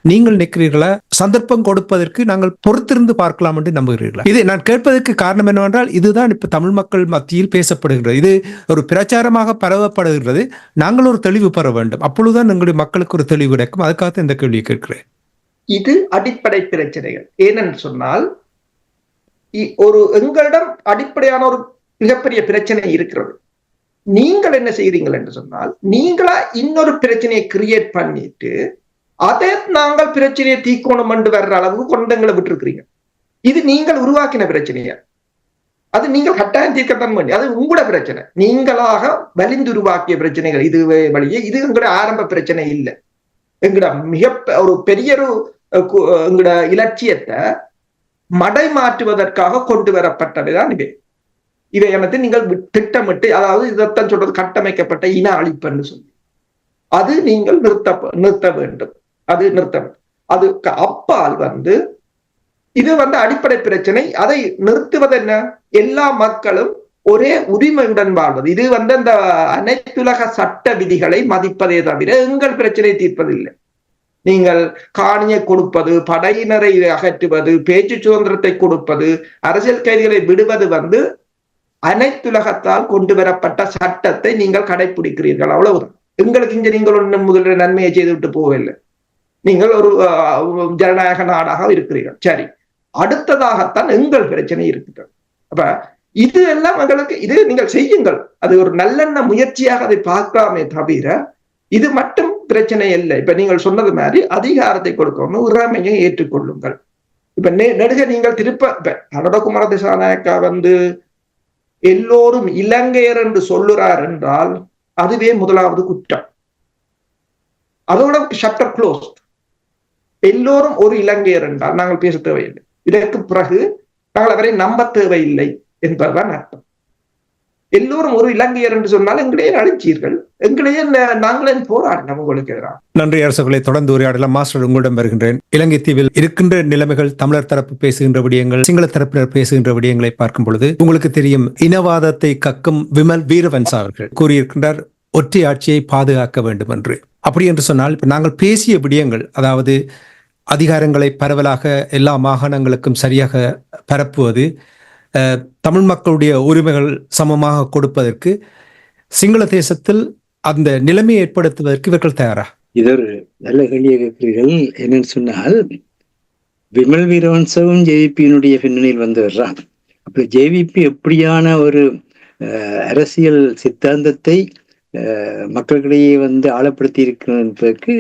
நீங்கள் நிற்கிறீர்களா? சந்தர்ப்பம் கொடுப்பதற்கு நாங்கள் பொறுத்திருந்து பார்க்கலாம் என்று நம்புகிறீர்களா? இது நான் கேட்பதற்கு காரணம் என்னவென்றால் இதுதான் இப்ப தமிழ் மக்கள் மத்தியில் பேசப்படுகின்றது. இது ஒரு பிரச்சாரமாக பரவப்படுகின்றது. நாங்கள் ஒரு தெளிவு பெற வேண்டும். அப்பொழுதுதான் எங்களுடைய மக்களுக்கு ஒரு தெளிவு கிடைக்கும். அதுக்காக இந்த கேள்வியை கேட்கிறேன். இது அடிப்படை பிரச்சனைகள். ஏனென்று சொன்னால் எங்களிடம் அடிப்படையான ஒரு மிகப்பெரிய பிரச்சனை இருக்கிறது. நீங்கள் என்ன செய்கிறீங்கள் என்று சொன்னால், நீங்களா இன்னொரு பிரச்சனையை கிரியேட் பண்ணிட்டு அதை நாங்கள் பிரச்சனையை தீக்கோணம் என்று வர்ற அளவுக்கு கொண்டங்களை விட்டு இருக்கிறீங்க. இது நீங்கள் உருவாக்கின பிரச்சனையா? அது நீங்கள் கட்டாயம் தீர்க்கத்தான் பண்ணி, அது உங்களோட பிரச்சனை. நீங்களாக வலிந்து உருவாக்கிய பிரச்சனைகள் இது வழியே. இது எங்களோட ஆரம்ப பிரச்சனை இல்லை. எங்கட மிக ஒரு பெரிய எங்களோட இலட்சியத்தை மடை மாற்றுவதற்காக கொண்டு வரப்பட்டவைதான் இவை எனக்கு நீங்கள் திட்டமிட்டு, அதாவது இதைத்தான் சொல்றது கட்டமைக்கப்பட்ட இன அழிப்புன்னு சொல்லி, அது நீங்கள் நிறுத்த வேண்டும். அது அதுக்கு அப்பால் இது அடிப்படை பிரச்சனை. அதை நிறுத்துவது என்ன? எல்லா மக்களும் ஒரே உரிமையுடன் வாழ்வது. இது அந்த அனைத்துலக சட்ட விதிகளை மதிப்பதே தவிர எங்கள் பிரச்சனை தீர்ப்பதில்லை. நீங்கள் காணியை கொடுப்பது, படையினரை அகற்றுவது, பேச்சு சுதந்திரத்தை கொடுப்பது, அரசியல் கைதிகளை விடுவது அனைத்துலகத்தால் கொண்டு வரப்பட்ட சட்டத்தை நீங்கள் கடைபிடிக்கிறீர்கள், அவ்வளவுதான். எங்களுக்கு இங்க நீங்கள் ஒன்றும் முதலில் நன்மையை செய்து விட்டு போகவில்லை. நீங்கள் ஒரு ஜனநாயக நாடாக இருக்கிறீர்கள். சரி, அடுத்ததாகத்தான் எங்கள் பிரச்சனை இருக்கிறது. அப்ப இது எல்லாம் எங்களுக்கு இது நீங்கள் செய்யுங்கள். அது ஒரு நல்லெண்ண முயற்சியாக அதை பார்க்கலாமே தவிர இது மட்டும் பிரச்சனை இல்லை. இப்ப நீங்கள் சொன்னது மாதிரி அதிகாரத்தை கொடுக்கணும், உரிமையை ஏற்றுக்கொள்ளுங்கள். இப்ப நெடுக நீங்கள் திருப்ப அனுரகுமார திசாநாயக்கா எல்லோரும் இலங்கையர் என்று சொல்லுறார் என்றால் அதுவே முதலாவது குற்றம். அதோட சாப்டர் க்ளோஸ். எல்லோரும் ஒரு இலங்கையர் என்றால் நாங்கள் பேச தேவையில்லை. இதற்கு பிறகு நாங்கள் அவரை நம்ப தேவையில்லை என்பதுதான் அர்த்தம். எல்லோரும் ஒரு இலங்கையர் என்று சொன்னால் எங்களையே அழிச்சீர்கள், எங்களையே நாங்களே போராடினோம் உங்களுக்கு எதிராக. நன்றி அரசுகளை தொடர்ந்து உரையாடலாம். மாஸ்டர், உங்களிடம் வருகின்றேன். இலங்கை தீவில் இருக்கின்ற நிலைமைகள், தமிழர் தரப்பு பேசுகின்ற விடயங்கள், சிங்கள தரப்பினர் பேசுகின்ற விடயங்களை பார்க்கும் பொழுது உங்களுக்கு தெரியும், இனவாதத்தை கக்கும் விமல் வீரவன்ச அவர்கள் கூறியிருக்கின்றார் ஒற்றை ஆட்சியை பாதுகாக்க வேண்டும் என்று. அப்படி என்று சொன்னால் இப்ப நாங்கள் பேசிய விடயங்கள், அதாவது அதிகாரங்களை பரவலாக எல்லா மாகாணங்களுக்கும் சரியாக பரப்புவது, தமிழ் மக்களுடைய உரிமைகள் சமமாக கொடுப்பதற்கு சிங்கள தேசத்தில் அந்த நிலைமையை ஏற்படுத்துவதற்கு இவர்கள் தயாரா? இது ஒரு நல்ல கேள்வியை கேட்கிறீர்கள். என்னன்னு சொன்னால், விமல் வீரவன்சவும் ஜேவிபியினுடைய பின்னணியில் வர்றான். அப்ப ஜேவிபி எப்படியான ஒரு அரசியல் சித்தாந்தத்தை மக்களிடையே ஆழப்படுத்தி இருக்கிறதற்கு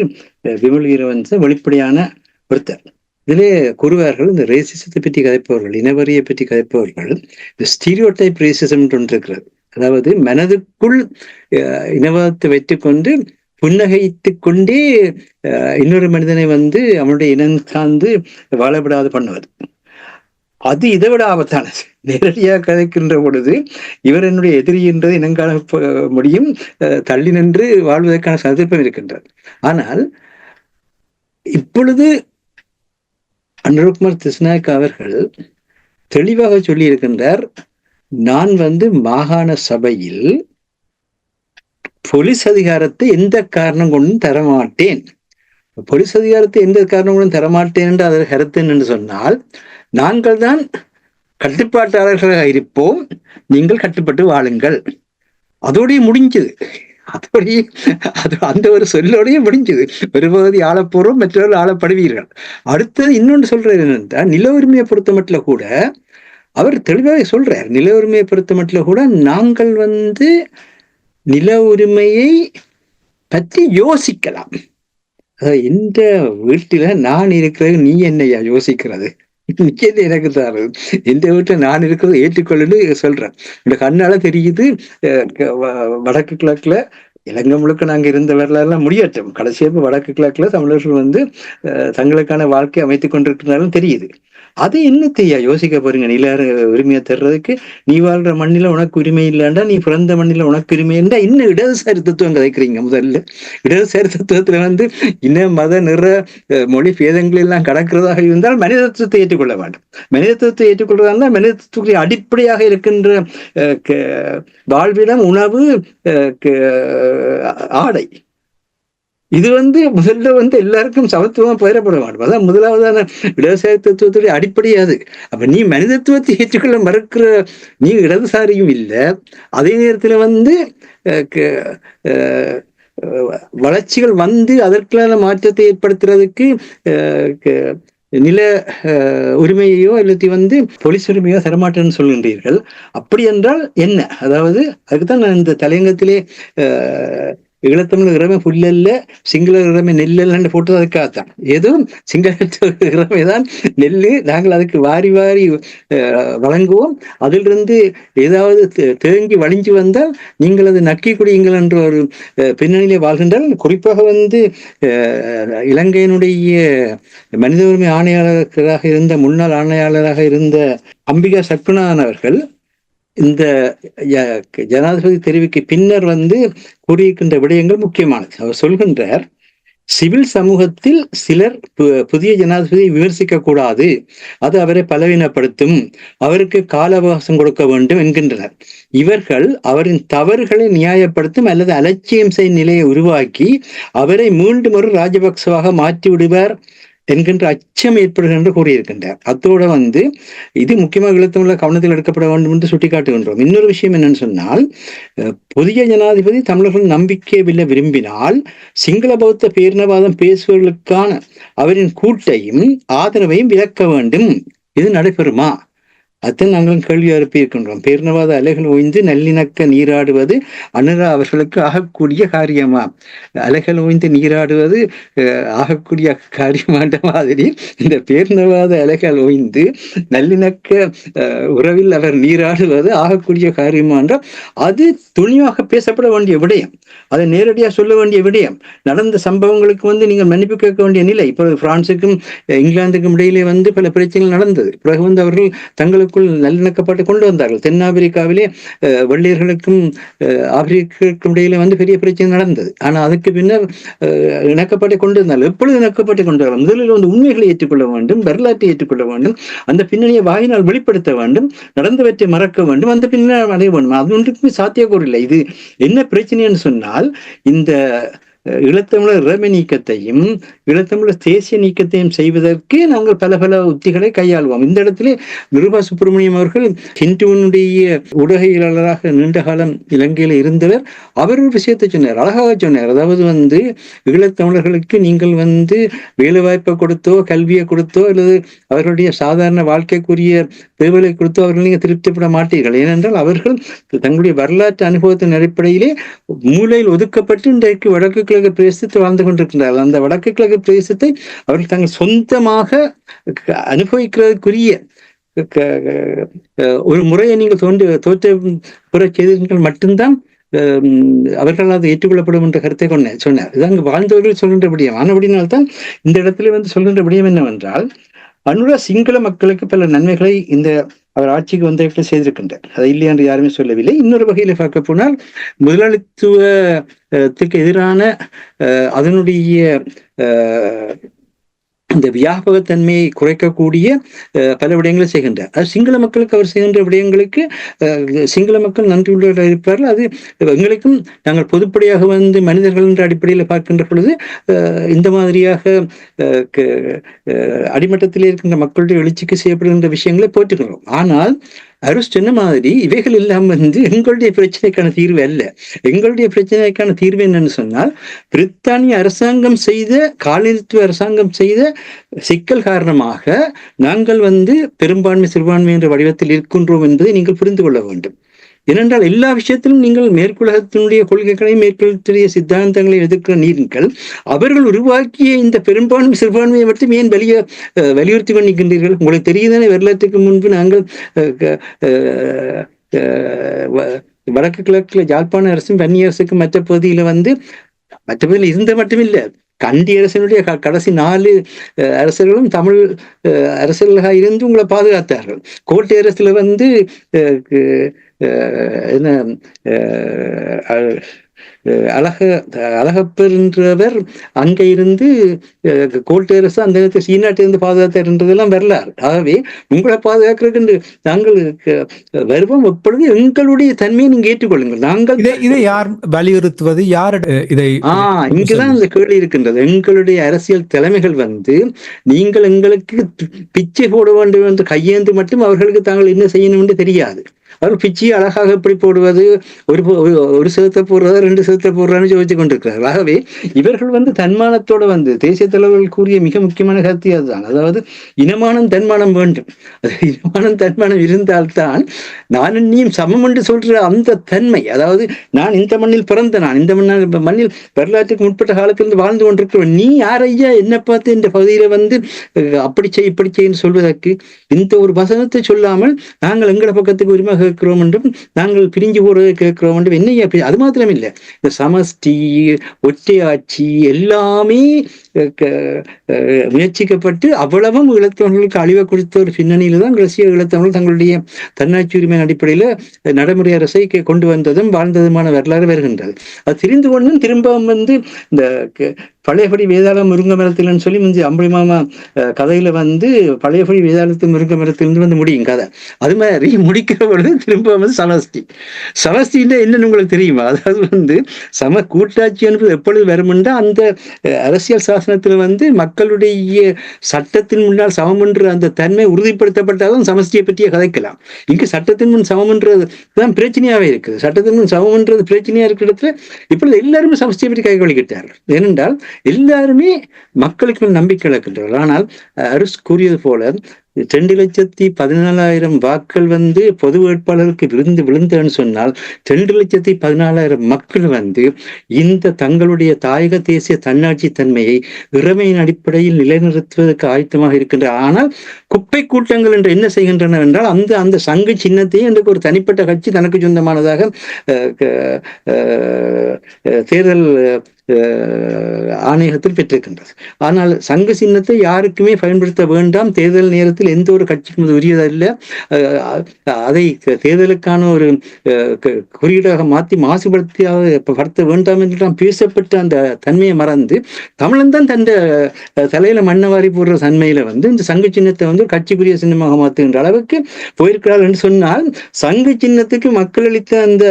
விமல் வீரவன்ச வெளிப்படையான ஒருத்தர். இதிலே கூறுவார்கள், இந்த ரேசிசத்தை பற்றி கதைப்பவர்கள், இனவரியை பற்றி கதைப்பவர்கள், இந்த ஸ்டீரியோடைப் ரேசிசம் ஒன்று இருக்கிறது. அதாவது மனதுக்குள் இனவாதத்தை வைத்துக்கொண்டு புன்னகைத்துக் கொண்டே இன்னொரு மனிதனை அவனுடைய இனம் சார்ந்து வாழப்படாது பண்ணுவது. அது இதை விட ஆபத்தானது. நேரடியாக கதைக்கின்ற பொழுது இவர் என்னுடைய எதிரி என்றது இனங்காண முடியும், தள்ளி நின்று வாழ்வதற்கான சந்தர்ப்பம் இருக்கின்றது. ஆனால் இப்பொழுது அனுரகுமார் திசாநாயக்க அவர்கள் தெளிவாக சொல்லி இருக்கின்றார், நான் மாகாண சபையில் போலீஸ் அதிகாரத்தை எந்த காரணம் கொண்டும் தரமாட்டேன். போலீஸ் அதிகாரத்தை எந்த காரணம் கொண்டும் தரமாட்டேன் என்று அதற்கு கருத்து என்று சொன்னால், நாங்கள் தான் கட்டுப்பாட்டாளர்களாக இருப்போம், நீங்கள் கட்டுப்பட்டு வாழுங்கள். அதோடய முடிஞ்சது. அதோடய அது அந்த ஒரு சொல்லோடய முடிஞ்சது. ஒரு பகுதி ஆளப்போறோம், மற்றவர்கள் ஆளப்படுவீர்கள். அடுத்தது இன்னொன்று சொல்றாரு என்னென்றா, நில உரிமையை பொறுத்த மட்டும் கூட அவர் தெளிவாக சொல்றார். நில உரிமையை பொறுத்த மட்டும் கூட நாங்கள் நில உரிமையை பற்றி யோசிக்கலாம். இந்த வீட்டில நான் இருக்கிறது நீ என்னையா யோசிக்கிறது? நிச்சயத்தை எனக்கு தாரு. இந்த வீட்டுல நான் இருக்கிறது ஏற்றுக்கொள்ளுன்னு சொல்றேன். இந்த கண்ணால தெரியுது. வடக்கு கிழக்குல இலங்கை முழுக்க நாங்க இருந்த வரலாறுலாம் முடியாட்டும். கடைசியாக வடக்கு கிழக்குல தமிழர்கள் தங்களுக்கான வாழ்க்கை அமைத்துக் கொண்டிருக்கிறாலும் தெரியுது. அது என்னத்தையா யோசிக்க போறீங்க? நில உரிமையை தர்றதுக்கு நீ வாழ்ற மண்ணில உனக்கு உரிமை இல்லைண்டா, நீ பிறந்த மண்ணில உனக்கு உரிமை இருந்தா இன்னும் இடதுசாரி தத்துவம் கதைக்கிறீங்க. முதல்ல இடதுசாரி தத்துவத்துல இன மத நிற மொழி பேதங்கள் எல்லாம் கடக்கிறதாக இருந்தால் மனித தத்துவத்தை ஏற்றுக்கொள்ள வேண்டும். மனித தத்துவத்தை ஏற்றுக்கொள்வதா மனித தத்துவத்துக்கு அடிப்படையாக இருக்கின்ற வாழ்விடம், உணவு, ஆடை, இது முதல்ல எல்லாருக்கும் சமத்துவமா பயிரப்பட வேண்டும். அதான் முதலாவதான இடதுசாரி தத்துவத்துடைய அடிப்படை அது. அப்ப நீ மனிதத்துவத்தை ஏற்றுக்கொள்ள மறுக்கிற நீ இடதுசாரியும் இல்லை, அதே நேரத்துல வளர்ச்சிகள் அதற்கான மாற்றத்தை ஏற்படுத்துறதுக்கு நில உரிமையோ இல்லாட்டி போலீஸ் உரிமையோ தரமாட்டேன்னு சொல்கின்றீர்கள். அப்படி என்றால் என்ன? அதாவது அதுக்குதான் நான் இந்த தலையங்கத்திலே ஈழத்தமிழ் இறமை புல்லல்ல, சிங்கள இறமை நெல்லன்னு போட்டது அதுக்காகத்தான். ஏதோ சிங்கள இறமைதான் நெல்லு, நாங்கள் அதுக்கு வாரி வாரி வழங்குவோம். அதிலிருந்து ஏதாவது தேங்கி வழிஞ்சு வந்தால் நீங்கள் அது நக்கி குடியுங்கள் என்ற ஒரு பின்னணியிலே வாழ்கின்றால். குறிப்பாக இலங்கையினுடைய மனித உரிமை ஆணையாளராக இருந்த முன்னாள் ஆணையாளராக இருந்த அம்பிகா சக்குணான் அவர்கள் இந்த ஜனாதிபதி தெரிவுக்கு பின்னர் கூறியிருக்கின்ற விடயங்கள் முக்கியமானது. அவர் சொல்கின்றார், சிவில் சமூகத்தில் சிலர் புதிய ஜனாதிபதியை விமர்சிக்க கூடாது, அது அவரை பலவீனப்படுத்தும், அவருக்கு கால அவகாசம் கொடுக்க வேண்டும் என்கின்றனர். இவர்கள் அவரின் தவறுகளை நியாயப்படுத்தும் அல்லது அலட்சியம் செய்யும் நிலையை உருவாக்கி அவரை மீண்டும் ஒரு ராஜபக்சவாக மாற்றி விடுவார் என்கின்ற அச்சம் ஏற்படுகிறது என்று கூறியிருக்கின்றார். அத்தோட இது முக்கியமாக ஈழத்தமிழ கவனத்தில் எடுக்கப்பட வேண்டும் என்று சுட்டிக்காட்டுகின்றோம். இன்னொரு விஷயம் என்னன்னு சொன்னால், புதிய ஜனாதிபதி தமிழர்கள் நம்பிக்கை விரும்பினால் சிங்கள பௌத்த பேரினவாதம் பேசுவதற்கான அவரின் கூட்டையும் ஆதரவையும் விலக்க வேண்டும். இது நடைபெறுமா? அதான் நாங்களும் கேள்வி எழுப்பியிருக்கின்றோம். பேரினவாத அலைகள் ஓய்ந்து நல்லிணக்க நீராடுவது அனுரா அவர்களுக்கு ஆகக்கூடிய காரியமா? அலைகள் ஓய்ந்து நீராடுவது ஆகக்கூடிய காரியமாண்ட மாதிரி இந்த பேரினவாத அலைகள் ஓய்ந்து நல்லிணக்க உறவில் அவர் நீராடுவது ஆகக்கூடிய காரியமான்ற அது துணிவாக பேசப்பட வேண்டிய விடயம், அதை நேரடியாக சொல்ல வேண்டிய விடயம். நடந்த சம்பவங்களுக்கு நீங்கள் மன்னிப்பு கேட்க வேண்டிய நிலை. இப்போ பிரான்சுக்கும் இங்கிலாந்துக்கும் இடையிலே பல பிரச்சனைகள் நடந்தது. பிறகு அவர்கள் தங்களுக்கு நல்லிணக்கப்பட்டு கொண்டு வந்தார்கள். தென்னாப்பிரிக்காவிலே வெள்ளையர்களுக்கும் ஆப்பிரிக்கர்களுக்கும் இடையிலே பெரிய பிரச்சனை நடந்தது. ஆனால் அதுக்கு பின்னர் இணக்கப்பட்டு கொண்டு வந்தார்கள். எப்பொழுது இணக்கப்பட்டு கொண்டு வர முதலில் உண்மைகளை ஏற்றுக்கொள்ள வேண்டும், வரலாற்றை ஏற்றுக்கொள்ள வேண்டும், அந்த பின்னணியை வாயினால் வெளிப்படுத்த வேண்டும், நடந்தவற்றை மறக்க வேண்டும், அந்த பின்னர் அடைய வேண்டும். அது ஒன்றுக்குமே சாத்தியக்கூறு இல்லை. இது என்ன பிரச்சனைன்னு சொன்னால், இந்த ஈழத்தமிழர் இறைமை நீக்கத்தையும் ஈழத்தமிழர் தேசிய நீக்கத்தையும் செய்வதற்கு நாங்கள் பல பல உத்திகளை கையாளுவோம். இந்த இடத்திலே நிருபா சுப்பிரமணியம் அவர்கள் ஹிந்துவனுடைய ஊடகையாளராக நீண்ட காலம் இலங்கையில இருந்தவர். அவர் ஒரு விஷயத்தை சொன்னார், அழகாக சொன்னார். அதாவது ஈழத்தமிழர்களுக்கு நீங்கள் வேலை வாய்ப்பை கொடுத்தோ கல்வியை கொடுத்தோ அல்லது அவர்களுடைய சாதாரண வாழ்க்கைக்குரிய தேவைகளை கொடுத்தோ அவர்கள் நீங்க திருப்திப்பட மாட்டீர்கள். ஏனென்றால் அவர்கள் தங்களுடைய வரலாற்று அனுபவத்தின் அடிப்படையிலே மூலையில் ஒதுக்கப்பட்டு இன்றைக்கு வடக்கு கிழக்கு பிரதேசத்தை வாழ்ந்து கொண்டிருக்கின்றார்கள். அந்த வடக்கு கிழக்கு பிரதேசத்தை அவர்கள் தங்கள் சொந்தமாக அனுபவிக்கிறதுக்குரிய ஒரு முறையை நீங்கள் தோற்ற பெற செய்தீர்கள் மட்டும்தான் அவர்கள் அதை ஏற்றுக்கொள்ளப்படும் என்ற கருத்தை சொன்னார். இது அங்கு வாழ்ந்தவர்கள் சொல்கின்ற விடயம். ஆனபடினால்தான் இந்த இடத்துல சொல்கின்ற விடயம் என்னவென்றால், அனுரா சிங்கள மக்களுக்கு பல நன்மைகளை இந்த அவர் ஆட்சிக்கு வந்தவர்கள் செய்திருக்கின்றார். அது இல்லை என்று யாருமே சொல்லவில்லை. இன்னொரு வகையில பார்க்க போனால், முதலாளித்துவத்துக்கு எதிரான அதனுடைய இந்த வியாபகத்தன்மையை குறைக்கக்கூடிய பல விடயங்களை செய்கின்றார். அது சிங்கள மக்களுக்கு அவர் செய்கின்ற விடயங்களுக்கு சிங்கள மக்கள் நன்றியுள்ளவர்கள் இருப்பார்கள். அது எங்களுக்கும் நாங்கள் பொதுப்படையாக மனிதர்கள் என்ற அடிப்படையில் பார்க்கின்ற பொழுது இந்த மாதிரியாக அடிமட்டத்தில் இருக்கின்ற மக்களுடைய எழுச்சிக்கு செய்யப்படுகின்ற விஷயங்களை போற்றுகிறோம். ஆனால் அருஷ் சொன்ன மாதிரி இவைகள் எல்லாம் எங்களுடைய பிரச்சனைக்கான தீர்வு அல்ல. எங்களுடைய பிரச்சனைக்கான தீர்வு என்னன்னு சொன்னால், பிரித்தானிய அரசாங்கம் செய்த காலனித்துவ அரசாங்கம் செய்த சிக்கல் காரணமாக நாங்கள் பெரும்பான்மை சிறுபான்மை என்ற வடிவத்தில் இருக்கின்றோம் என்பதை நீங்கள் புரிந்து கொள்ள வேண்டும். ஏனென்றால் எல்லா விஷயத்திலும் நீங்கள் மேற்குலகத்தினுடைய கொள்கைகளை மேற்குலகத்துடைய சித்தாந்தங்களை எதிர்க்கிற நீங்கள் அவர்கள் உருவாக்கிய இந்த பெரும்பான்மை சிறுபான்மையை மட்டும் ஏன் வலியுறுத்தி கொண்டிருக்கின்றீர்கள்? உங்களுக்கு தெரியுதானே, வரலாற்றுக்கு முன்பு நாங்கள் வடக்கு கிழக்குல யாழ்ப்பாண அரசும் வன்னி அரசுக்கும் மற்ற பகுதியில இருந்த மட்டுமில்லை, கண்டி அரசனுடைய கடைசி 4 அரசர்களும் தமிழ் அரசர்களாக இருந்து உங்களை பாதுகாத்தார்கள். கோட்டை அரசுல அழகப்பர் என்றவர் அங்க இருந்து கோட்டை அரசு அந்த நேரத்தில் சீனாட்டிலிருந்து பாதுகாத்தார் என்றதெல்லாம் வரலாறு. ஆகவே உங்களை பாதுகாக்கிறதுக்கு நாங்கள் வருவோம். எப்பொழுது எங்களுடைய தன்மையை நீங்க ஏற்றுக்கொள்ளுங்கள். நாங்கள் இதை யார் வலியுறுத்துவது? யார் இதை இங்கதான் அந்த கேள்வி இருக்கின்றது. எங்களுடைய அரசியல் தலைமைகள் நீங்கள் எங்களுக்கு பிச்சை போட வேண்டும் என்று கையேந்து மட்டும் அவர்களுக்கு தாங்கள் என்ன செய்யணும் என்று தெரியாது. அவர்கள் பிச்சையை அழகாக எப்படி போடுவது, ஒரு சேதத்தை போடுறதா 2 சேதத்தை போடுறான்னு யோசிச்சு கொண்டிருக்கிறார்கள். ஆகவே இவர்கள் தன்மானத்தோட தேசிய தலைவர்கள் கூறிய மிக முக்கியமான கருத்து அதுதான். அதாவது இனமானம் தன்மானம் வேண்டும். அது இனமானம் தன்மானம் இருந்தால்தான் நானும் நீயும் சமம் என்று சொல்ற அந்த தன்மை, அதாவது நான் இந்த மண்ணில் பிறந்த, நான் இந்த மண்ணில் வரலாற்றுக்கு முற்பட்ட காலத்திலிருந்து வாழ்ந்து கொண்டிருக்கிறோம், நீ யார் ஐயா என்ன பார்த்து இந்த பகுதியில அப்படி செய் இப்படி செய்ன்னு சொல்வதற்கு இந்த ஒரு வசனத்தை சொல்லாமல் நாங்கள் எங்கட பக்கத்துக்கு உரிமை கேட்கிறோம் என்றும் நாங்கள் பிரிஞ்சு போறதை கேட்கிறோம் என்றும் என்னையா? அது மாத்திரம் இல்லை, இந்த சமஷ்டி ஒற்றையாட்சி எல்லாமே முயற்சிக்கப்பட்டு அவ்வளவும் ஈழத்தவர்களுக்கு அழிவை கொடுத்த ஒரு பின்னணியில தான் ரஷ்ய ஈழத்தவர்கள் தங்களுடைய தன்னாட்சி உரிமையின் அடிப்படையில நடைமுறை அரசை கொண்டு வந்ததும் வாழ்ந்ததுமான வரலாறு வருகின்றது. அது தெரிந்து கொண்டும் திரும்பவும் இந்த பழையபடி வேதாள முருங்க மரத்தில்னு சொல்லி அம்புலிமாமா கதையில பழையபடி வேதாளத்து முருங்க மரத்திலிருந்து முடியும் கதை. அது மாதிரி முடிக்கிற பொழுது திரும்ப சமஷ்டியில என்னன்னு உங்களுக்கு தெரியுமா? அதாவது சம கூட்டாட்சி என்பது எப்பொழுது வருமென்றா அந்த அரசியல் சாசனத்துல மக்களுடைய சட்டத்தின் முன்னால் சமம் என்ற அந்த தன்மை உறுதிப்படுத்தப்பட்டாலும் சமஷ்டியை பற்றிய கதைக்கலாம். இங்கு சட்டத்தின் முன் சமம் என்றது தான் பிரச்சனையாவே இருக்குது. சட்டத்தின் முன் சமம் என்றது பிரச்சனையா இருக்கிற இடத்துல இப்பொழுது எல்லாருமே சமஷ்டியை பற்றி கைகொள்கிட்டார்கள். ஏனென்றால் எல்லாருமே மக்களுக்கு நம்பிக்கை இழக்கின்றார்கள். ஆனால் அருஷ் கூறியது போல 2,14,000 வாக்கள் பொது வேட்பாளருக்கு விழுந்தன்னு சொன்னால் 2,14,000 மக்கள் இந்த தங்களுடைய தாயக தேசிய தன்னாட்சி தன்மையை இறைமையின் அடிப்படையில் நிலைநிறுத்துவதற்கு ஆயத்தமாக இருக்கின்றன. ஆனால் குப்பை கூட்டங்கள் என்று என்ன செய்கின்றன என்றால் அந்த சங்கு சின்னத்தையும் எனக்கு ஒரு தனிப்பட்ட கட்சி தனக்கு சொந்தமானதாக தேர்தல் ஆணையகத்தில் பெற்றிருக்கின்றது. ஆனால் சங்கு சின்னத்தை யாருக்குமே பயன்படுத்த வேண்டாம், தேர்தல் நேரத்தில் எந்த ஒரு கட்சிக்கும் அது உரியதல்ல, அதை தேர்தலுக்கான ஒரு குறியீடாக மாசுபடுத்த வேண்டாம் என்று பேசப்பட்ட அந்த தன்மையை மறந்து தமிழன் தான் தன் தலையில மண்ணவாரி போடுற தன்மையில இந்த சங்கு சின்னத்தை கட்சிக்குரிய சின்னமாக மாற்றுகின்ற அளவுக்கு போயிருக்கிறார்கள் என்று சொன்னால், சங்கு சின்னத்துக்கு மக்கள் அளித்த அந்த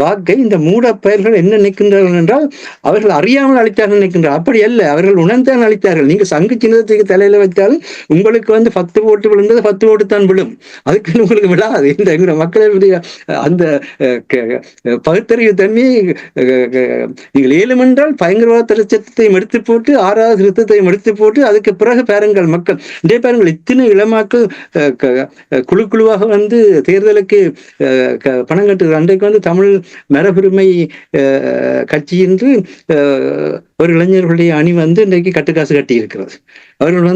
வாக்கை இந்த மூட பெயர்கள் என்ன நினைக்கின்றார்கள் என்றால் அவர்கள் அறியாமல் அளித்தார்கள் நினைக்கின்றார். அப்படி அல்ல, அவர்கள் உணர்ந்தான் அளித்தார்கள். நீங்க சங்கு சின்னத்துக்கு தலையில வைத்தாலும் உங்களுக்கு 10 ஓட்டு விழுந்தது 10 ஓட்டு தான் விழும், அதுக்கு உங்களுக்கு விழாது. இந்த மக்களுடைய அந்த பகுத்தறிவு தன்மையை நீங்கள் ஏலும் என்றால் பயங்கரவாத சட்டத்தையும் எடுத்து போட்டு 6வது திருத்தத்தையும் எடுத்து போட்டு அதுக்கு பிறகு பாருங்கள் மக்கள் இதே பாருங்கள் இத்தனை இளமாக்கள் குழுவாக தேர்தலுக்கு பணம் கட்டுகிறார். அன்றைக்கு தமிழ் மரபுரிமை கட்சி என்று ஒரு இளைஞர்களுடைய அணி இன்றைக்கு கட்டுக்காசு கட்டி இருக்கிறது. அவர்கள்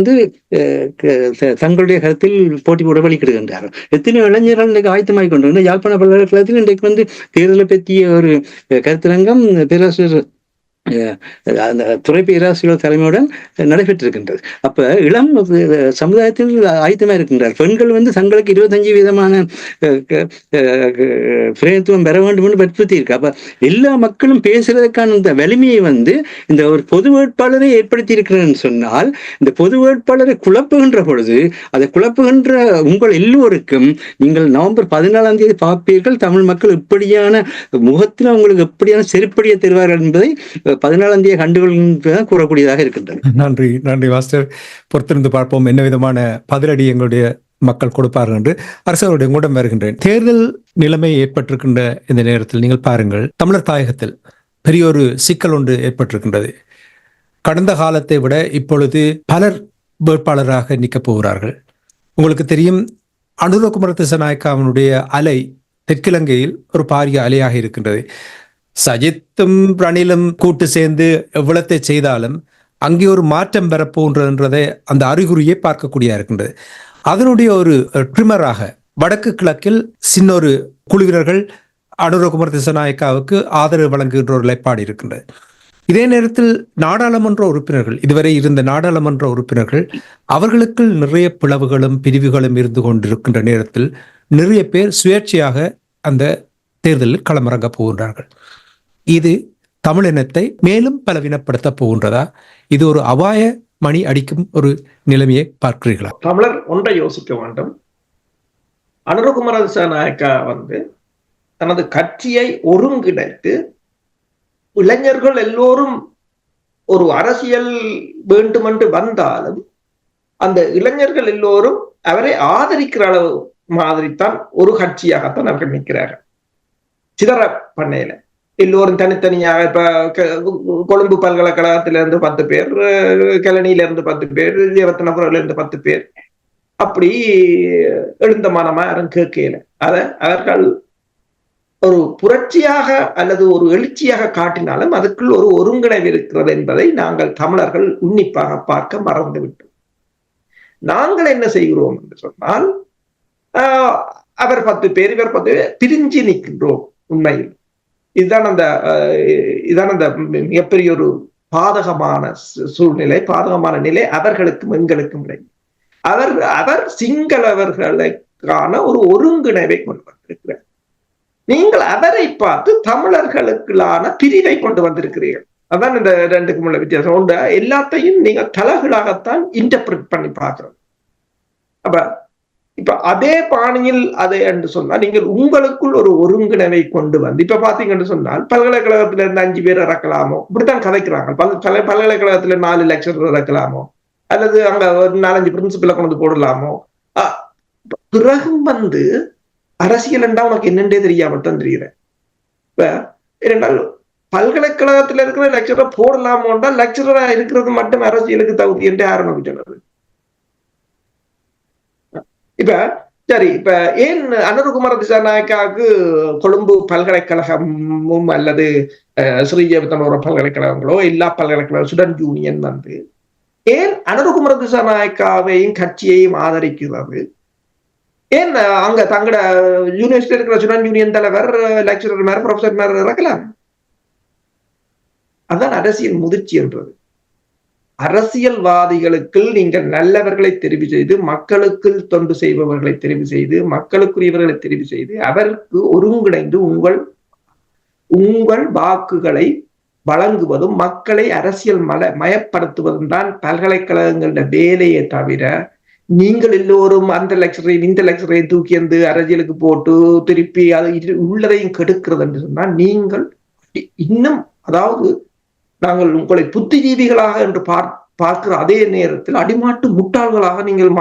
தங்களுடைய கருத்தில் போட்டி போட வழிகிடுகின்றார்கள். எத்தனை இளைஞர்கள் இன்றைக்கு ஆயத்தமாகிக் கொண்டு யாழ்ப்பாண பல்கலைக்கழகத்தில் இன்றைக்கு தேர்தலை பற்றிய ஒரு கருத்தரங்கம் பேராசிரியர் அந்த துறை பேராசிரியர் தலைமையுடன் நடைபெற்றிருக்கின்றது. அப்ப இளம் சமுதாயத்தில் ஆயத்தமா இருக்கின்றார். பெண்கள் தங்களுக்கு 25% பிரதிநிதித்துவம் பெற வேண்டும் என்று வற்புறுத்தி இருக்கு. அப்ப எல்லா மக்களும் பேசுறதுக்கான இந்த வலிமையை இந்த ஒரு பொது வேட்பாளரை ஏற்படுத்தி இருக்கிறேன்னு சொன்னால், இந்த பொது வேட்பாளரை குழப்புகின்ற பொழுது அதை குழப்புகின்ற உங்கள் எல்லோருக்கும் நீங்கள் நவம்பர் 14 பார்ப்பீர்கள். தமிழ் மக்கள் எப்படியான முகத்தில் உங்களுக்கு எப்படியான செருப்படியை தருவார்கள் என்பதை 14 கண்டுகொள்கின்ற கூறக்கூடியதாக இருக்கின்றது. நன்றி மாஸ்டர். பொறுத்திருந்து பார்ப்போம் என்ன விதமான பதிலடி எங்களுடைய மக்கள் கொடுப்பார்கள் என்று அரசவருடைய உங்களிடம் வருகின்றேன். தேர்தல் நிலைமை ஏற்பட்டிருக்கின்ற இந்த நேரத்தில் நீங்கள் பாருங்கள், தமிழர் தாயகத்தில் பெரிய ஒரு சிக்கல் ஒன்று ஏற்பட்டிருக்கின்றது. கடந்த காலத்தை விட இப்பொழுது பலர் வேட்பாளராக நிற்கப் போகிறார்கள். உங்களுக்கு தெரியும், அனுரகுமார திசாநாயக்காவினுடைய அலை தெற்கிலங்கையில் ஒரு பாரிய அலையாக இருக்கின்றது. சஜித்தும் ரணிலும் கூட்டு சேர்ந்து எவ்வளத்தை செய்தாலும் அங்கே ஒரு மாற்றம் பெறப்போன்றதை அந்த அறிகுறியை பார்க்கக்கூடிய இருக்கின்றது. அதனுடைய ஒரு ட்ரிமராக வடக்கு கிழக்கில் சின்னொரு குழுவினர்கள் அனுரகுமார திசாநாயக்காவுக்கு ஆதரவு வழங்குகின்ற ஒரு நிலைப்பாடு இருக்கின்றது. இதே நேரத்தில் நாடாளுமன்ற உறுப்பினர்கள், இதுவரை இருந்த நாடாளுமன்ற உறுப்பினர்கள், அவர்களுக்குள் நிறைய பிளவுகளும் பிரிவுகளும் இருந்து கொண்டிருக்கின்ற நேரத்தில் நிறைய பேர் சுயேட்சையாக அந்த தேர்தலில் களமிறங்க போகின்றார்கள். இது தமிழினத்தை மேலும் பலவீனப்படுத்த போகின்றதா? இது ஒரு அபாய மணி அடிக்கும் ஒரு நிலைமையை பார்க்கிறீர்களா? தமிழர் ஒன்றை யோசிக்க வேண்டும். அனுரகுமார திசாநாயக்கா தனது கட்சியை ஒருங்கிணைத்து இளைஞர்கள் எல்லோரும் ஒரு அரசியல் வேண்டுமென்று வந்தாலும் அந்த இளைஞர்கள் எல்லோரும் அவரை ஆதரிக்கிற அளவு மாதிரித்தான் ஒரு கட்சியாகத்தான் அவர்கள் நிற்கிறார்கள். சிதற பண்ணையில எல்லோரும் தனித்தனியாக, இப்ப கொழும்பு பல்கலைக்கழகத்திலிருந்து 10 பேர், கெலனியிலிருந்து 10 பேர், ஜெயவர்த்தனபுரிலிருந்து 10 பேர், அப்படி எழுந்தமானமா யாரும் கேட்கல. அவர்கள் ஒரு புரட்சியாக அல்லது ஒரு எழுச்சியாக காட்டினாலும் அதுக்குள் ஒரு ஒருங்கிணைவு இருக்கிறது என்பதை நாங்கள் தமிழர்கள் உன்னிப்பாக பார்க்க மறந்துவிட்டோம். நாங்கள் என்ன செய்கிறோம் என்று சொன்னால், அவர் 10 பேர், இவர் 10 பேர், பிரிஞ்சு நிற்கின்றோம். உண்மையில் இதுதான் அந்த மிகப்பெரிய ஒரு பாதகமான சூழ்நிலை, பாதகமான நிலை அவர்களுக்கும் எங்களுக்கும் இடையே. அவர் சிங்களவர்களுக்கான ஒரு ஒருங்கிணைவை கொண்டு வந்திருக்கிறார். நீங்கள் அவரை பார்த்து தமிழர்களுக்கான பிரிவை கொண்டு வந்திருக்கிறீர்கள். அதான் இந்த ரெண்டுக்கும் உள்ள வித்தியாசம். ஒன்று, எல்லாத்தையும் நீங்க தலைகளாகத்தான் இன்டர்பிரட் பண்ணி பார்க்கறது. இப்ப அதே பாணியில் அதை என்று சொன்னால், நீங்கள் உங்களுக்குள் ஒரு ஒருங்கிணைவை கொண்டு வந்து, இப்ப பாத்தீங்கன்னு சொன்னால், பல்கலைக்கழகத்துல இருந்து 5 பேர் இறக்கலாமோ, இப்படித்தான் கதைக்கிறாங்க. பல்கலைக்கழகத்துல 4 லெக்சரர் இறக்கலாமோ, அல்லது அங்க ஒரு 4-5 பிரின்சிபலை கொண்டு போடலாமோ. பிறகு அரசியல் என்றா உனக்கு என்னென்றே தெரியாமத்தான் தெரியுறேன். இப்ப இரண்டால் பல்கலைக்கழகத்துல இருக்கிற லெக்சரர் போடலாமோண்டா, லெக்சரரா இருக்கிறது மட்டும் அரசியலுக்கு தகுதி என்று ஆரம்பிச்சு சொன்னது. இப்ப சரி, இப்ப ஏன் அனுரகுமார திசாநாயக்காவுக்கு கொழும்பு பல்கலைக்கழகமும் அல்லது ஸ்ரீ ஜெயவர்த்தனபுர பல்கலைக்கழகங்களோ, எல்லா பல்கலைக்கழகம், ஸ்டூடெண்ட் யூனியன் ஏன் அனுரகுமார திசாநாயக்காவையும் கட்சியையும் ஆதரிக்கிறது? ஏன் அங்க தங்கட யூனிவர்சிட்டி இருக்கிற ஸ்டூடெண்ட் யூனியன் தலைவர், லெக்சரர் மேல, ப்ரொஃபசர் மேல இறக்கலாம்? அதான் அரசியல் முதிர்ச்சி என்றது. அரசியல்வாதிகளுக்கு நீங்கள் நல்லவர்களை தெரிவு செய்து, மக்களுக்கு தொண்டு செய்பவர்களை தெரிவு செய்து, மக்களுக்குரியவர்களை தெரிவு செய்து, அவருக்கு ஒருங்கிணைந்து உங்கள் வாக்குகளை வழங்குவதும் மக்களை அரசியல் மயப்படுத்துவதும் தான் பல்கலைக்கழகங்களோட வேலையை தவிர, நீங்கள் எல்லோரும் அந்த லெக்சரையும் இந்த லெக்சரையும் தூக்கி வந்து அரசியலுக்கு போட்டு திருப்பி அது உள்ளதையும் கெடுக்கிறது என்று சொன்னால், நீங்கள் இன்னும், அதாவது நாங்கள் உங்களை புத்திஜீவிகளாக என்று பார்க்கிற அதே நேரத்தில் அடிமாட்டு முட்டாள்களாக நீங்கள்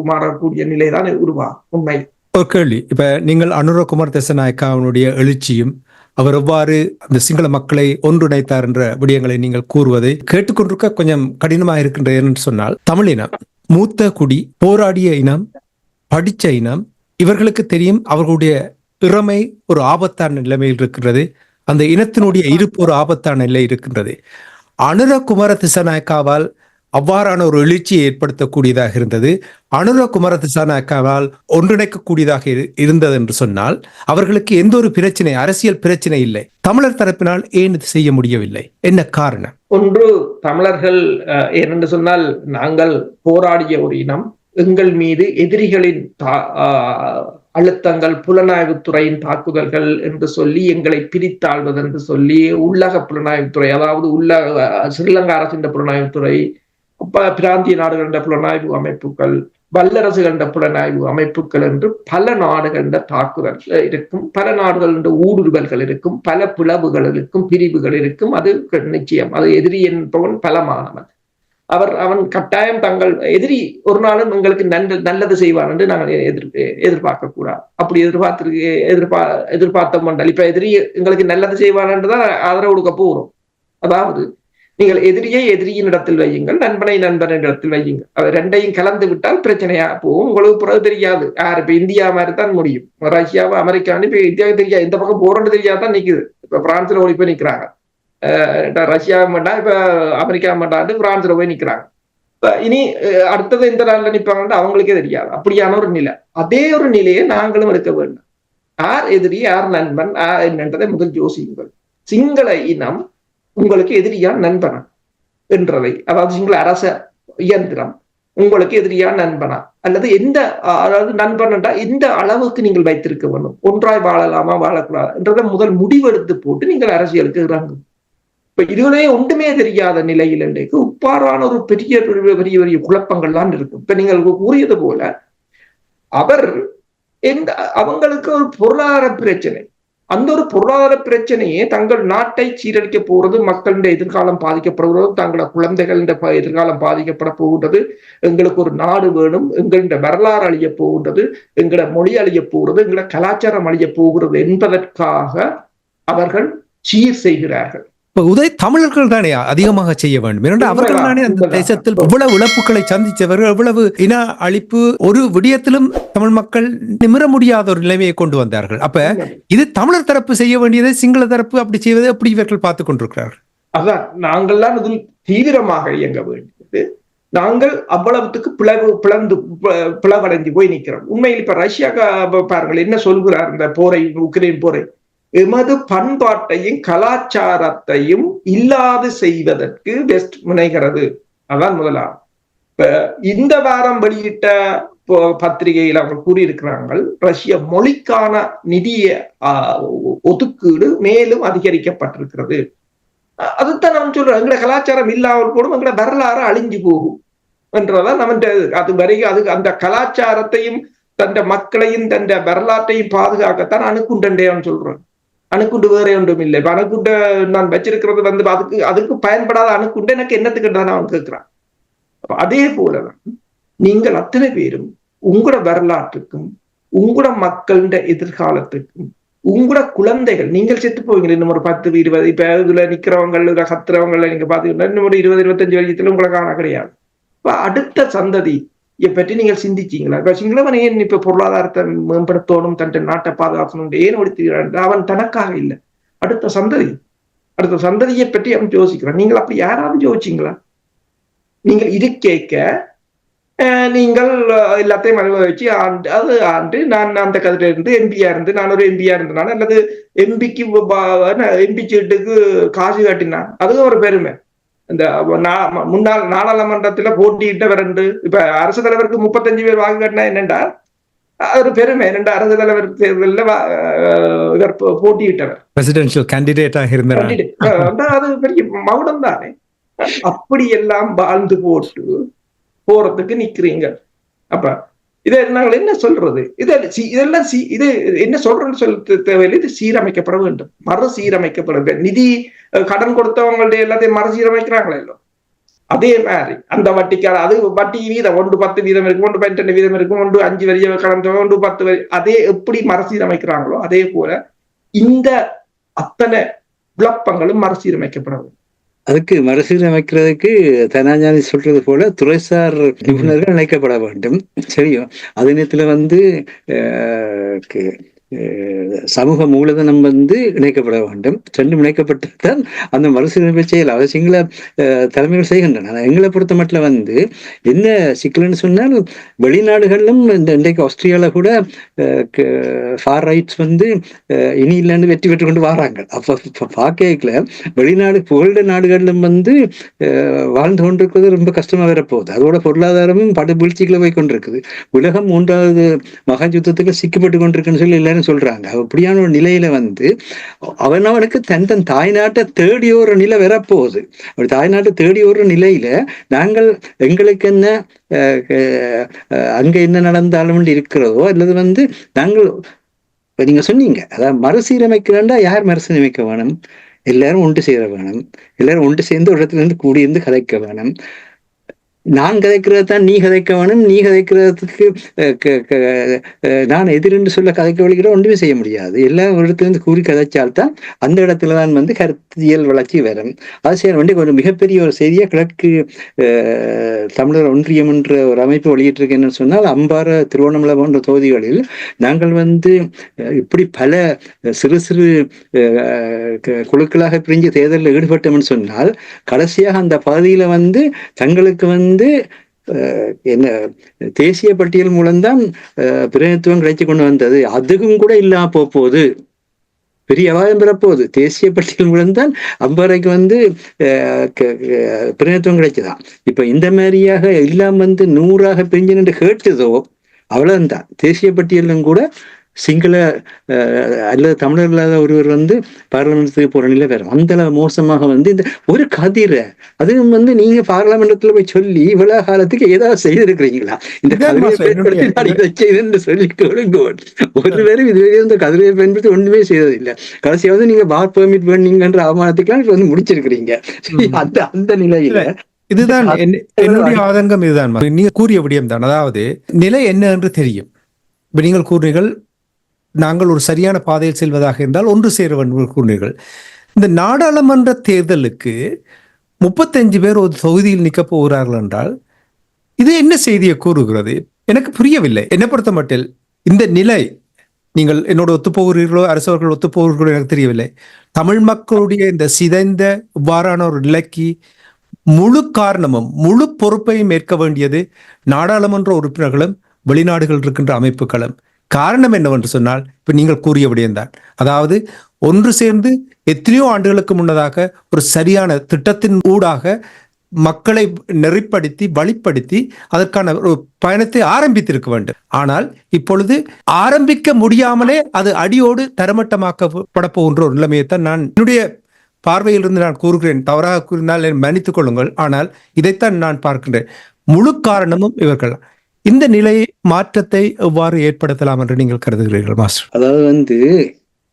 மாறக்கூடிய நிலைதான் உருவாகும். உண்மை ஒரு கேள்வி. இப்ப நீங்கள் அனுரகுமார திசாநாயக்காவினுடைய எழுச்சியும் அவர் எவ்வாறு அந்த சிங்கள மக்களை ஒன்றிணைத்தார் என்ற விடயங்களை நீங்கள் கூறுவதை கேட்டுக்கொண்டிருக்க கொஞ்சம் கடினமாக இருக்கின்றது என்று சொன்னால், தமிழினம் மூத்த குடி, போராடிய இனம், படிச்ச இனம், இவர்களுக்கு தெரியும் அவர்களுடைய இறமை ஒரு ஆபத்தான நிலைமையில் இருக்கிறது. அந்த இனத்தினுடைய இருப்பு ஒரு ஆபத்தான நிலை இருக்கின்றது. அனுரகுமார திசாநாயக்காவால் அவ்வாறான ஒரு எழுச்சியை ஏற்படுத்தக்கூடியதாக இருந்தது. அனுரகுமார திசாநாயக்காவால் ஒன்றிணைக்கக்கூடியதாக இருந்தது என்று சொன்னால், அவர்களுக்கு எந்த ஒரு பிரச்சனை, அரசியல் பிரச்சனை இல்லை. தமிழர் தரப்பினால் ஏன் இது செய்ய முடியவில்லை? என்ன காரணம்? ஒன்று, தமிழர்கள் ஏனென்று சொன்னால், நாங்கள் போராடிய ஒரு இனம். எங்கள் மீது எதிரிகளின் அழுத்தங்கள், புலனாய்வுத்துறையின் தாக்குதல்கள் என்று சொல்லி, எங்களை பிரித்தாழ்வது என்று சொல்லி, உள்ளக புலனாய்வுத்துறை, அதாவது ஸ்ரீலங்கா அரசின் புலனாய்வுத்துறை, பிராந்திய நாடுகளின் புலனாய்வு அமைப்புகள், வல்லரசுகளின் புலனாய்வு அமைப்புகள் என்று பல நாடுகளின் தாக்குதல்கள் இருக்கும், பல நாடுகளின் ஊடுருவல்கள் இருக்கும், பல பிளவுகள் இருக்கும், பிரிவுகள் இருக்கும். அது நிச்சயம், அது எதிரி என்பவன் பலமானவன். அவன் கட்டாயம் தங்கள் எதிரி ஒரு நாளும் எங்களுக்கு நல்லது செய்வான் என்று நாங்கள் எதிர்பார்க்க கூடாது. அப்படி எதிர்பார்த்தோம் என்றால் இப்ப எதிரி எங்களுக்கு நல்லது செய்வான் என்றுதான் ஆதரவு கொடுக்க போகிறோம். அதாவது நீங்கள் எதிரியை எதிரியின் இடத்தில் வையுங்கள், நண்பனை நண்பனின் இடத்தில் வையுங்கள். அது ரெண்டையும் கலந்து விட்டால் பிரச்சனையா போகும். உங்களுக்கு பிறகு தெரியாது யார் இப்ப இந்தியா மாதிரி தான் முடியும். ரஷ்யாவும் அமெரிக்காவும் இப்ப இந்தியாவுக்கு தெரியாது, எந்த பக்கம் போறோன்னு தெரியாதான் நிக்குது. இப்ப பிரான்ஸ்ல ஓடி போய் நிக்கிறாங்க, ரஷ்யா மாட்டா இப்ப அமெரிக்கா மாட்டாண்டு பிரான்ஸ்ல போய் நிக்கிறாங்க. இனி அடுத்தது எந்த நாள்ல நிப்பாங்கன்னு அவங்களுக்கே தெரியாது. அப்படியான ஒரு நிலை, அதே ஒரு நிலையை நாங்களும் எடுக்க வேண்டும். யார் எதிரி யார் நண்பன் என்னன்றதை முதல் யோசியுங்கள். சிங்கள இனம் உங்களுக்கு எதிரியா நண்பனா என்றதை, அதாவது சிங்கள அரச இயந்திரம் உங்களுக்கு எதிரியா நண்பனா அல்லது அதாவது நண்பன் என்றா எந்த அளவுக்கு நீங்கள் வைத்திருக்க வேண்டும், ஒன்றாய் வாழலாமா வாழக்கூடாது என்றதை முதல் முடிவெடுத்து போட்டு நீங்கள் அரசியலுக்கு இறங்கும். இப்ப இதுவரை ஒன்றுமே தெரியாத நிலையில் இன்றைக்கு உப்பாறான ஒரு பெரிய பெரிய பெரிய குழப்பங்கள்லாம் இருக்கும். இப்ப நீங்கள் கூறியது போல அவங்களுக்கு ஒரு பொருளாதார பிரச்சனை, அந்த ஒரு பொருளாதார பிரச்சனையே தங்கள் நாட்டை சீரழிக்க போகிறது, மக்களுடைய எதிர்காலம் பாதிக்கப்படுகிறது, தங்களோட குழந்தைகளின் எதிர்காலம் பாதிக்கப்பட போகின்றது, எங்களுக்கு ஒரு நாடு வேணும், எங்களுடைய வரலாறு அழிய போகின்றது, எங்களோட மொழி அழிய போகிறது, எங்களோட கலாச்சாரம் அழிய போகிறது என்பதற்காக அவர்கள் சீர் செய்கிறார்கள். தமிழர்கள் தானே அதிகமாக செய்ய வேண்டும். ஏனென்றால் அவர்கள் தானே அந்த தேசத்தில் இவ்வளவு இழப்புகளை சந்தித்தவர்கள், எவ்வளவு இன அழிப்பு, ஒரு விடயத்திலும் தமிழ் மக்கள் நிமிர முடியாத ஒரு நிலைமையை கொண்டு வந்தார்கள். அப்ப இது தமிழர் தரப்பு செய்ய வேண்டியதை சிங்கள தரப்பு அப்படி செய்வதை எப்படி இவர்கள் பார்த்துக் கொண்டிருக்கிறார்கள்? அதான் நாங்கள்லாம் இதில் தீவிரமாக இயங்க வேண்டியது. நாங்கள் அவ்வளவுக்கு பிளவடைந்து போய் நிற்கிறோம். உண்மையில் இப்ப ரஷ்யா பாருங்கள் என்ன சொல்கிறார், இந்த போரை, உக்ரைன் போரை, எமது பண்பாட்டையும் கலாச்சாரத்தையும் இல்லாது செய்வதற்கு வெஸ்ட் முனைகிறது. அதான் முதலாவது. இப்ப இந்த வாரம் வெளியிட்ட பத்திரிகையில் அவங்க கூறியிருக்கிறார்கள், ரஷ்ய மொழிக்கான நிதிய ஒதுக்கீடு மேலும் அதிகரிக்கப்பட்டிருக்கிறது. அதுதான் நான் சொல்றேன், எங்களோட கலாச்சாரம் இல்லாமல் போடும், எங்களோட வரலாறு அழிஞ்சு போகும் என்றதான் நம்ம அது வரைக்கும் அந்த கலாச்சாரத்தையும் தன் மக்களையும் தன் வரலாற்றையும் பாதுகாக்கத்தான் அணுக்குண்டேன்னு சொல்றேன். அணுக்குண்டு வேற ஒன்றும் இல்லை. இப்ப அணுக்குண்ட நான் வச்சிருக்கிறது அதுக்கு பயன்படாத அணுக்குண்டு எனக்கு என்னத்துக்கு தான் அவன் கேட்கிறான். அதே போலதான் நீங்கள் அத்தனை பேரும் உங்களோட வரலாற்றுக்கும் உங்களோட மக்களோட எதிர்காலத்துக்கும் உங்களோட குழந்தைகள், நீங்கள் செத்து போவீங்க இன்னும் ஒரு 10 20 இப்ப இதுல நிக்கிறவங்க கத்துறவங்கள நீங்க பாத்தீங்கன்னா இன்னும் ஒரு 20 25 வருஷத்துல உங்களை காண கிடையாது. இப்ப அடுத்த சந்ததி பற்றி நீங்கள் சிந்திச்சீங்களா? இப்ப சிங்களவன் ஏன் இப்ப பொருளாதாரத்தை மேம்படுத்தணும், தன் நாட்டை பாதுகாக்கணும் ஏன் ஒடுத்துகிறான்? அவன் தனக்காக இல்லை, அடுத்த சந்ததியை பற்றி அவன் யோசிக்கிறான். நீங்கள் அப்படி யாராவது யோசிச்சீங்களா? நீங்கள் இது கேட்க நீங்கள் எல்லாத்தையும் அனுபவிச்சு ஆண்டு நான் அந்த கதில இருந்து எம்பியா இருந்து, நான் ஒரு எம்பியா இருந்தனால அல்லது எம்பி சீட்டுக்கு காசு காட்டினான், அதுவும் ஒரு பெருமை. இந்த முன்னாள் நாடாளுமன்றத்துல போட்டியிட்ட 2 இப்ப அரசு தலைவருக்கு 35 பேர் வாக்கு கட்டினா என்னண்டா ஒரு பெருமை. அரசு தலைவர் தேர்தலில் இவர் போட்டியிட்டவர், பிரசிடென்ஷியல் கேண்டிடேட்டாக இருந்தார், அது பெரிய மகுடம் தானே. அப்படி எல்லாம் வாழ்ந்து போறதுக்கு நிக்கிறீங்க. அப்ப இதை நாங்கள் என்ன சொல்றது? இதெல்லாம் இது என்ன சொல்றேன்னு சொல்ல தேவையில்லை. இது சீரமைக்கப்பட வேண்டும், மறுசீரமைக்கப்பட வேண்டும். நிதி கடன் கொடுத்தவங்களுடைய எல்லாத்தையும் மறுசீரமைக்கிறாங்களே இல்லை, அதே மாதிரி அந்த வட்டிக்கார அது வட்டி வீதம் 1 10 வீதம் இருக்கும், 1 12 வீதம் இருக்கும், 1 5 வரிய கடன் 1 10 வரி, அதே எப்படி மறுசீரமைக்கிறாங்களோ அதே போல இந்த அத்தனை குழப்பங்களும் மறுசீரமைக்கப்பட வேண்டும். அதுக்கு மறுசீரமைக்கிறதுக்கு தனாஞானி சொல்றது போல துறைசார் நிபுணர்கள் இணைக்கப்பட வேண்டும். சரியோ, அதே நேரத்தில் சமூக மூலதனம் இணைக்கப்பட வேண்டும். ரெண்டும் இணைக்கப்பட்டால் அந்த மறுசீரமைப்பை செய்யலாம். அதை சிங்கள தலைமைகள் செய்கின்றன. எங்களை பொறுத்த மட்டும் என்ன சிக்கல்னு சொன்னால், வெளிநாடுகளிலும் இன்றைக்கு ஆஸ்திரேலியால கூட ஃபார் ரைட்ஸ் இனி இல்லைன்னு வெற்றி பெற்று கொண்டு வராங்க. அப்போ பார்க்கல வெளிநாடு புகழ்ந்த நாடுகளிலும் வாழ்ந்து கொண்டிருக்கிறது ரொம்ப கஷ்டமா வரப்போகுது. அதோட பொருளாதாரமும் படு வீழ்ச்சிகளை போய் கொண்டிருக்குது. உலகம் 3வது மகா யுத்தத்துக்கு சிக்கப்பட்டு கொண்டிருக்குன்னு சொல்லி எல்லாரும் சொல்றாங்க. அப்படியான ஒரு நிலையில அவனுக்கு தன் தாய்நாட்டை தேடி ஒரு நிலை வரப்போகுது. அப்படி தாய்நாட்டை தேடி ஒரு நிலையில நாங்கள் எங்களுக்கு என்ன அங்க என்ன நடந்தாலும் இருக்கிறதோ அல்லது நாங்கள் நீங்க சொன்னீங்க, அதாவது மறுசீரமைக்கிறா யார் மறுசீரமைக்க வேணும்? எல்லாரும் ஒன்று சேர வேணும். எல்லாரும் ஒன்று சேர்ந்து ஒரு இடத்துல இருந்து கூடியிருந்து கதைக்க வேணும். நான் கதைக்கிறதான் நீ கதைக்க வேணும், நீ கதைக்கிறதுக்கு நான் எதிரென்று சொல்ல கதைக்க வழிகிற ஒன்றுமே செய்ய முடியாது. எல்லா இடத்துலேருந்து கூறி கதைச்சால்தான் அந்த இடத்துல தான் வந்து கருத்தியல் வளர்ச்சி வரும். அது செய்ய வேண்டிய ஒரு மிகப்பெரிய ஒரு செய்தியா கிழக்கு தமிழர் ஒன்றியம் என்ற ஒரு அமைப்பு வெளியிட்டிருக்கேன்னு சொன்னால், அம்பாறை, திருவண்ணாமலை போன்ற தொகுதிகளில் நாங்கள் வந்து இப்படி பல சிறு சிறு குழுக்களாக பிரிஞ்சு தேர்தலில் ஈடுபட்டோம்னு சொன்னால், கடைசியாக அந்த பகுதியில வந்து தங்களுக்கு வந்து என்ன தேசிய பட்டியல் மூலம்தான் பிரதிநிதித்துவம் கிடைச்சு கொண்டு வந்தது. அதுக்கும் கூட இல்லாம போகுது, பெரிய அபாயம் பெறப்போகுது. தேசிய பட்டியல் மூலம்தான் அம்பாறைக்கு வந்து பிரதிநிதித்துவம் கிடைச்சதான். இப்ப இந்த மாதிரியாக இல்லாம வந்து 100ஆக பிரிஞ்சு நின்று கேட்டதோ அவ்வளவுதான். தேசிய பட்டியலும் கூட சிங்கள அல்லது தமிழர் இல்லாத ஒருவர் வந்து பார்லிமெண்ட்டுக்கு போற நிலை வேற. அந்த மோசமாக வந்து இந்த ஒரு கதிரை அதுவும் வந்து நீங்க பார்லிமெண்ட்ல போய் சொல்லி இவ்வளவு காலத்துக்கு ஏதாவது செய்திருக்கிறீங்களா? இந்த கதிரையை செய்து சொல்லி ஒருவரும் இதுவரை இந்த கதிரையை பயன்படுத்தி ஒண்ணுமே செய்ததில்லை. கடைசியாவது நீங்க பார் பெர்மிட் பண்ணீங்கன்ற அவமானத்துக்கெல்லாம் இப்ப வந்து முடிச்சிருக்கிறீங்க. அந்த நிலையில இதுதான் என்னுடைய ஆதங்கம். இதுதான் நீங்க கூறிய விடயம் தான். அதாவது நிலை என்ன என்று தெரியும். இப்ப நீங்கள் கூறுறீர்கள் நாங்கள் ஒரு சரியான பாதையில் செல்வதாக இருந்தால் ஒன்று சேர வேண்டும் கூறுகிறீர்கள். இந்த நாடாளுமன்ற தேர்தலுக்கு 35 பேர் ஒரு தொகுதியில் நிற்க போகிறார்கள் என்றால் இது என்ன செய்தியை கூறுகிறது? எனக்கு புரியவில்லை. என்னை பொறுத்த மட்டில் இந்த நிலை, நீங்கள் என்னோட ஒத்துப்போகிறீர்களோ அரசவர்கள் ஒத்துப்போகிறீர்களோ எனக்கு தெரியவில்லை. தமிழ் மக்களுடைய இந்த சிதைந்த இவ்வாறான ஒரு நிலைக்கு முழு காரணமும் முழு பொறுப்பையும் ஏற்க வேண்டியது நாடாளுமன்ற உறுப்பினர்களும் வெளிநாடுகள் இருக்கின்ற அமைப்புகளும். காரணம் என்னவென்று சொன்னால், இப்ப நீங்கள் கூறிய விடயம்தான். அதாவது ஒன்று சேர்ந்து எத்தனையோ ஆண்டுகளுக்கு முன்னதாக ஒரு சரியான திட்டத்தின் ஊடாக மக்களை நெறிப்படுத்தி வழிப்படுத்தி அதற்கான ஒரு பயணத்தை ஆரம்பித்திருக்க வேண்டும். ஆனால் இப்பொழுது ஆரம்பிக்க முடியாமலே அது அடியோடு தரமட்டமாக்கப்பட போகின்ற ஒரு நிலைமையைத்தான் நான் என்னுடைய பார்வையிலிருந்து நான் கூறுகிறேன். தவறாக கூறினால் மன்னித்துக் கொள்ளுங்கள். ஆனால் இதைத்தான் நான் பார்க்கின்றேன். முழு காரணமும் இவர்கள். இந்த நிலை மாற்றத்தை எவ்வாறு ஏற்படுத்தலாம் என்று நீங்கள் கருதுகிறீர்கள் மாஸ்டர்? அதாவது வந்து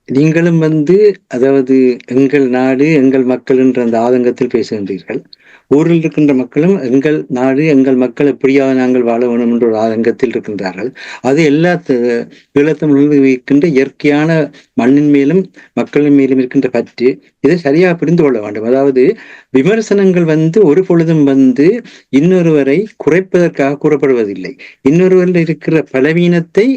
நீங்களும் வந்து அதாவது எங்கள் நாடு எங்கள் மக்கள் என்ற அந்த ஆதங்கத்தில் பேசுகின்றீர்கள். ஊரில் இருக்கின்ற மக்களும் எங்கள் நாடு எங்கள் மக்கள் எப்படியாவது நாங்கள் வாழ வேண்டும் என்ற ஒரு ஆதங்கத்தில் இருக்கின்றார்கள். அது எல்லா ஈழத்தமிழ் இருக்கின்ற இயற்கையான மண்ணின் மேலும் மக்களின் மேலும் இருக்கின்ற பற்று. இதை சரியாக புரிந்து கொள்ள வேண்டும். அதாவது விமர்சனங்கள் வந்து ஒரு பொழுதும் வந்து இன்னொருவரை குறைப்பதற்காக கூறப்படுவதில்லை. இன்னொருவரில் இருக்கிற பலவீனத்தை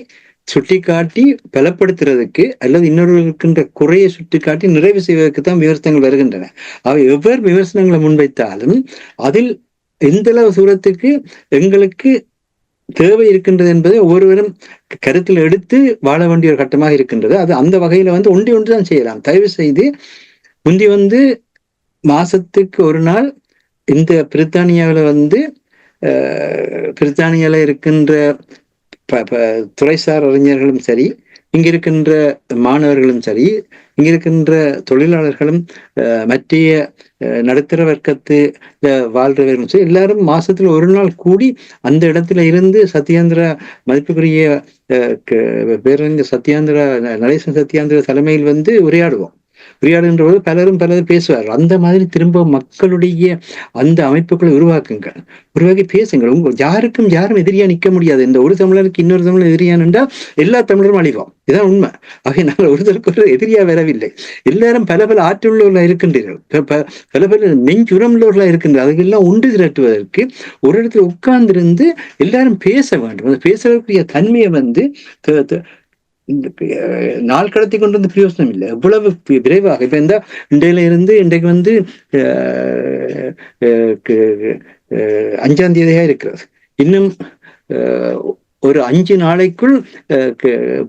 சுட்டிக்காட்டி பலப்படுத்துறதுக்கு அல்லது இன்னொரு இருக்கின்ற குறையை சுட்டிக்காட்டி நிறைவு செய்வதற்கு தான் விமர்சனங்கள் வருகின்றன. அவை எவ்வாறு விமர்சனங்களை முன்வைத்தாலும் அதில் எந்த அளவு தூரத்துக்கு எங்களுக்கு தேவை இருக்கின்றது என்பதை ஒவ்வொருவரும் கருத்தில் எடுத்து வாழ வேண்டிய ஒரு கட்டமாக இருக்கின்றது. அது அந்த வகையில வந்து ஒன்று தான் செய்யலாம். தயவு செய்து முந்தி வந்து மாசத்துக்கு ஒரு நாள் இந்த பிரித்தானியாவில் வந்து பிரித்தானியால இருக்கின்ற துறைசார் அறிஞர்களும் சரி, இங்க இருக்கின்ற மாணவர்களும் சரி, இங்க இருக்கின்ற தொழிலாளர்களும் மற்றைய நடுத்தர வர்க்கத்து வாழ்றவர்களும் சரி, எல்லாரும் மாசத்துல ஒரு நாள் கூடி அந்த இடத்துல இருந்து சத்யேந்திர மதிப்புக்குரிய பேரறிஞர் சத்யேந்திர நடேசன் சத்யேந்திர தலைமையில் வந்து உரையாடுவோம். உரையாடுகின்ற போது பலரும் பேசுவார்கள். அந்த மாதிரி திரும்ப மக்களுடைய அந்த அமைப்புகளை உருவாக்குங்கள், உருவாக்கி பேசுங்கள். யாருக்கும் யாரும் எதிரியா நிற்க முடியாது. இந்த ஒரு தமிழருக்கு இன்னொரு தமிழர் எதிரியான் என்றால் எல்லா தமிழரும் அழிவோம். இதுதான் உண்மை. ஆகவே நாங்கள் ஒருத்தருக்கு ஒரு எதிரியா வரவில்லை. எல்லாரும் பல பல ஆற்றுள்ளவர்களா இருக்கின்றீர்கள், பல பல நெஞ்சுரம் உள்ளவர்களா இருக்கின்ற அதுக்கெல்லாம் ஒன்று திரட்டுவதற்கு ஒரு இடத்துல உட்கார்ந்திருந்து எல்லாரும் பேச வேண்டும். அந்த பேசுறதுக்குரிய தன்மையை வந்து நாள் கடத்தி கொண்டு வந்து பிரயோசனம் இல்லை. எவ்வளவு விரைவாக இப்ப இந்த இன்றையில இருந்து இன்றைக்கு வந்து 5ஆம் தேதியாக இருக்கிறது. இன்னும் ஒரு 5 நாளைக்குள்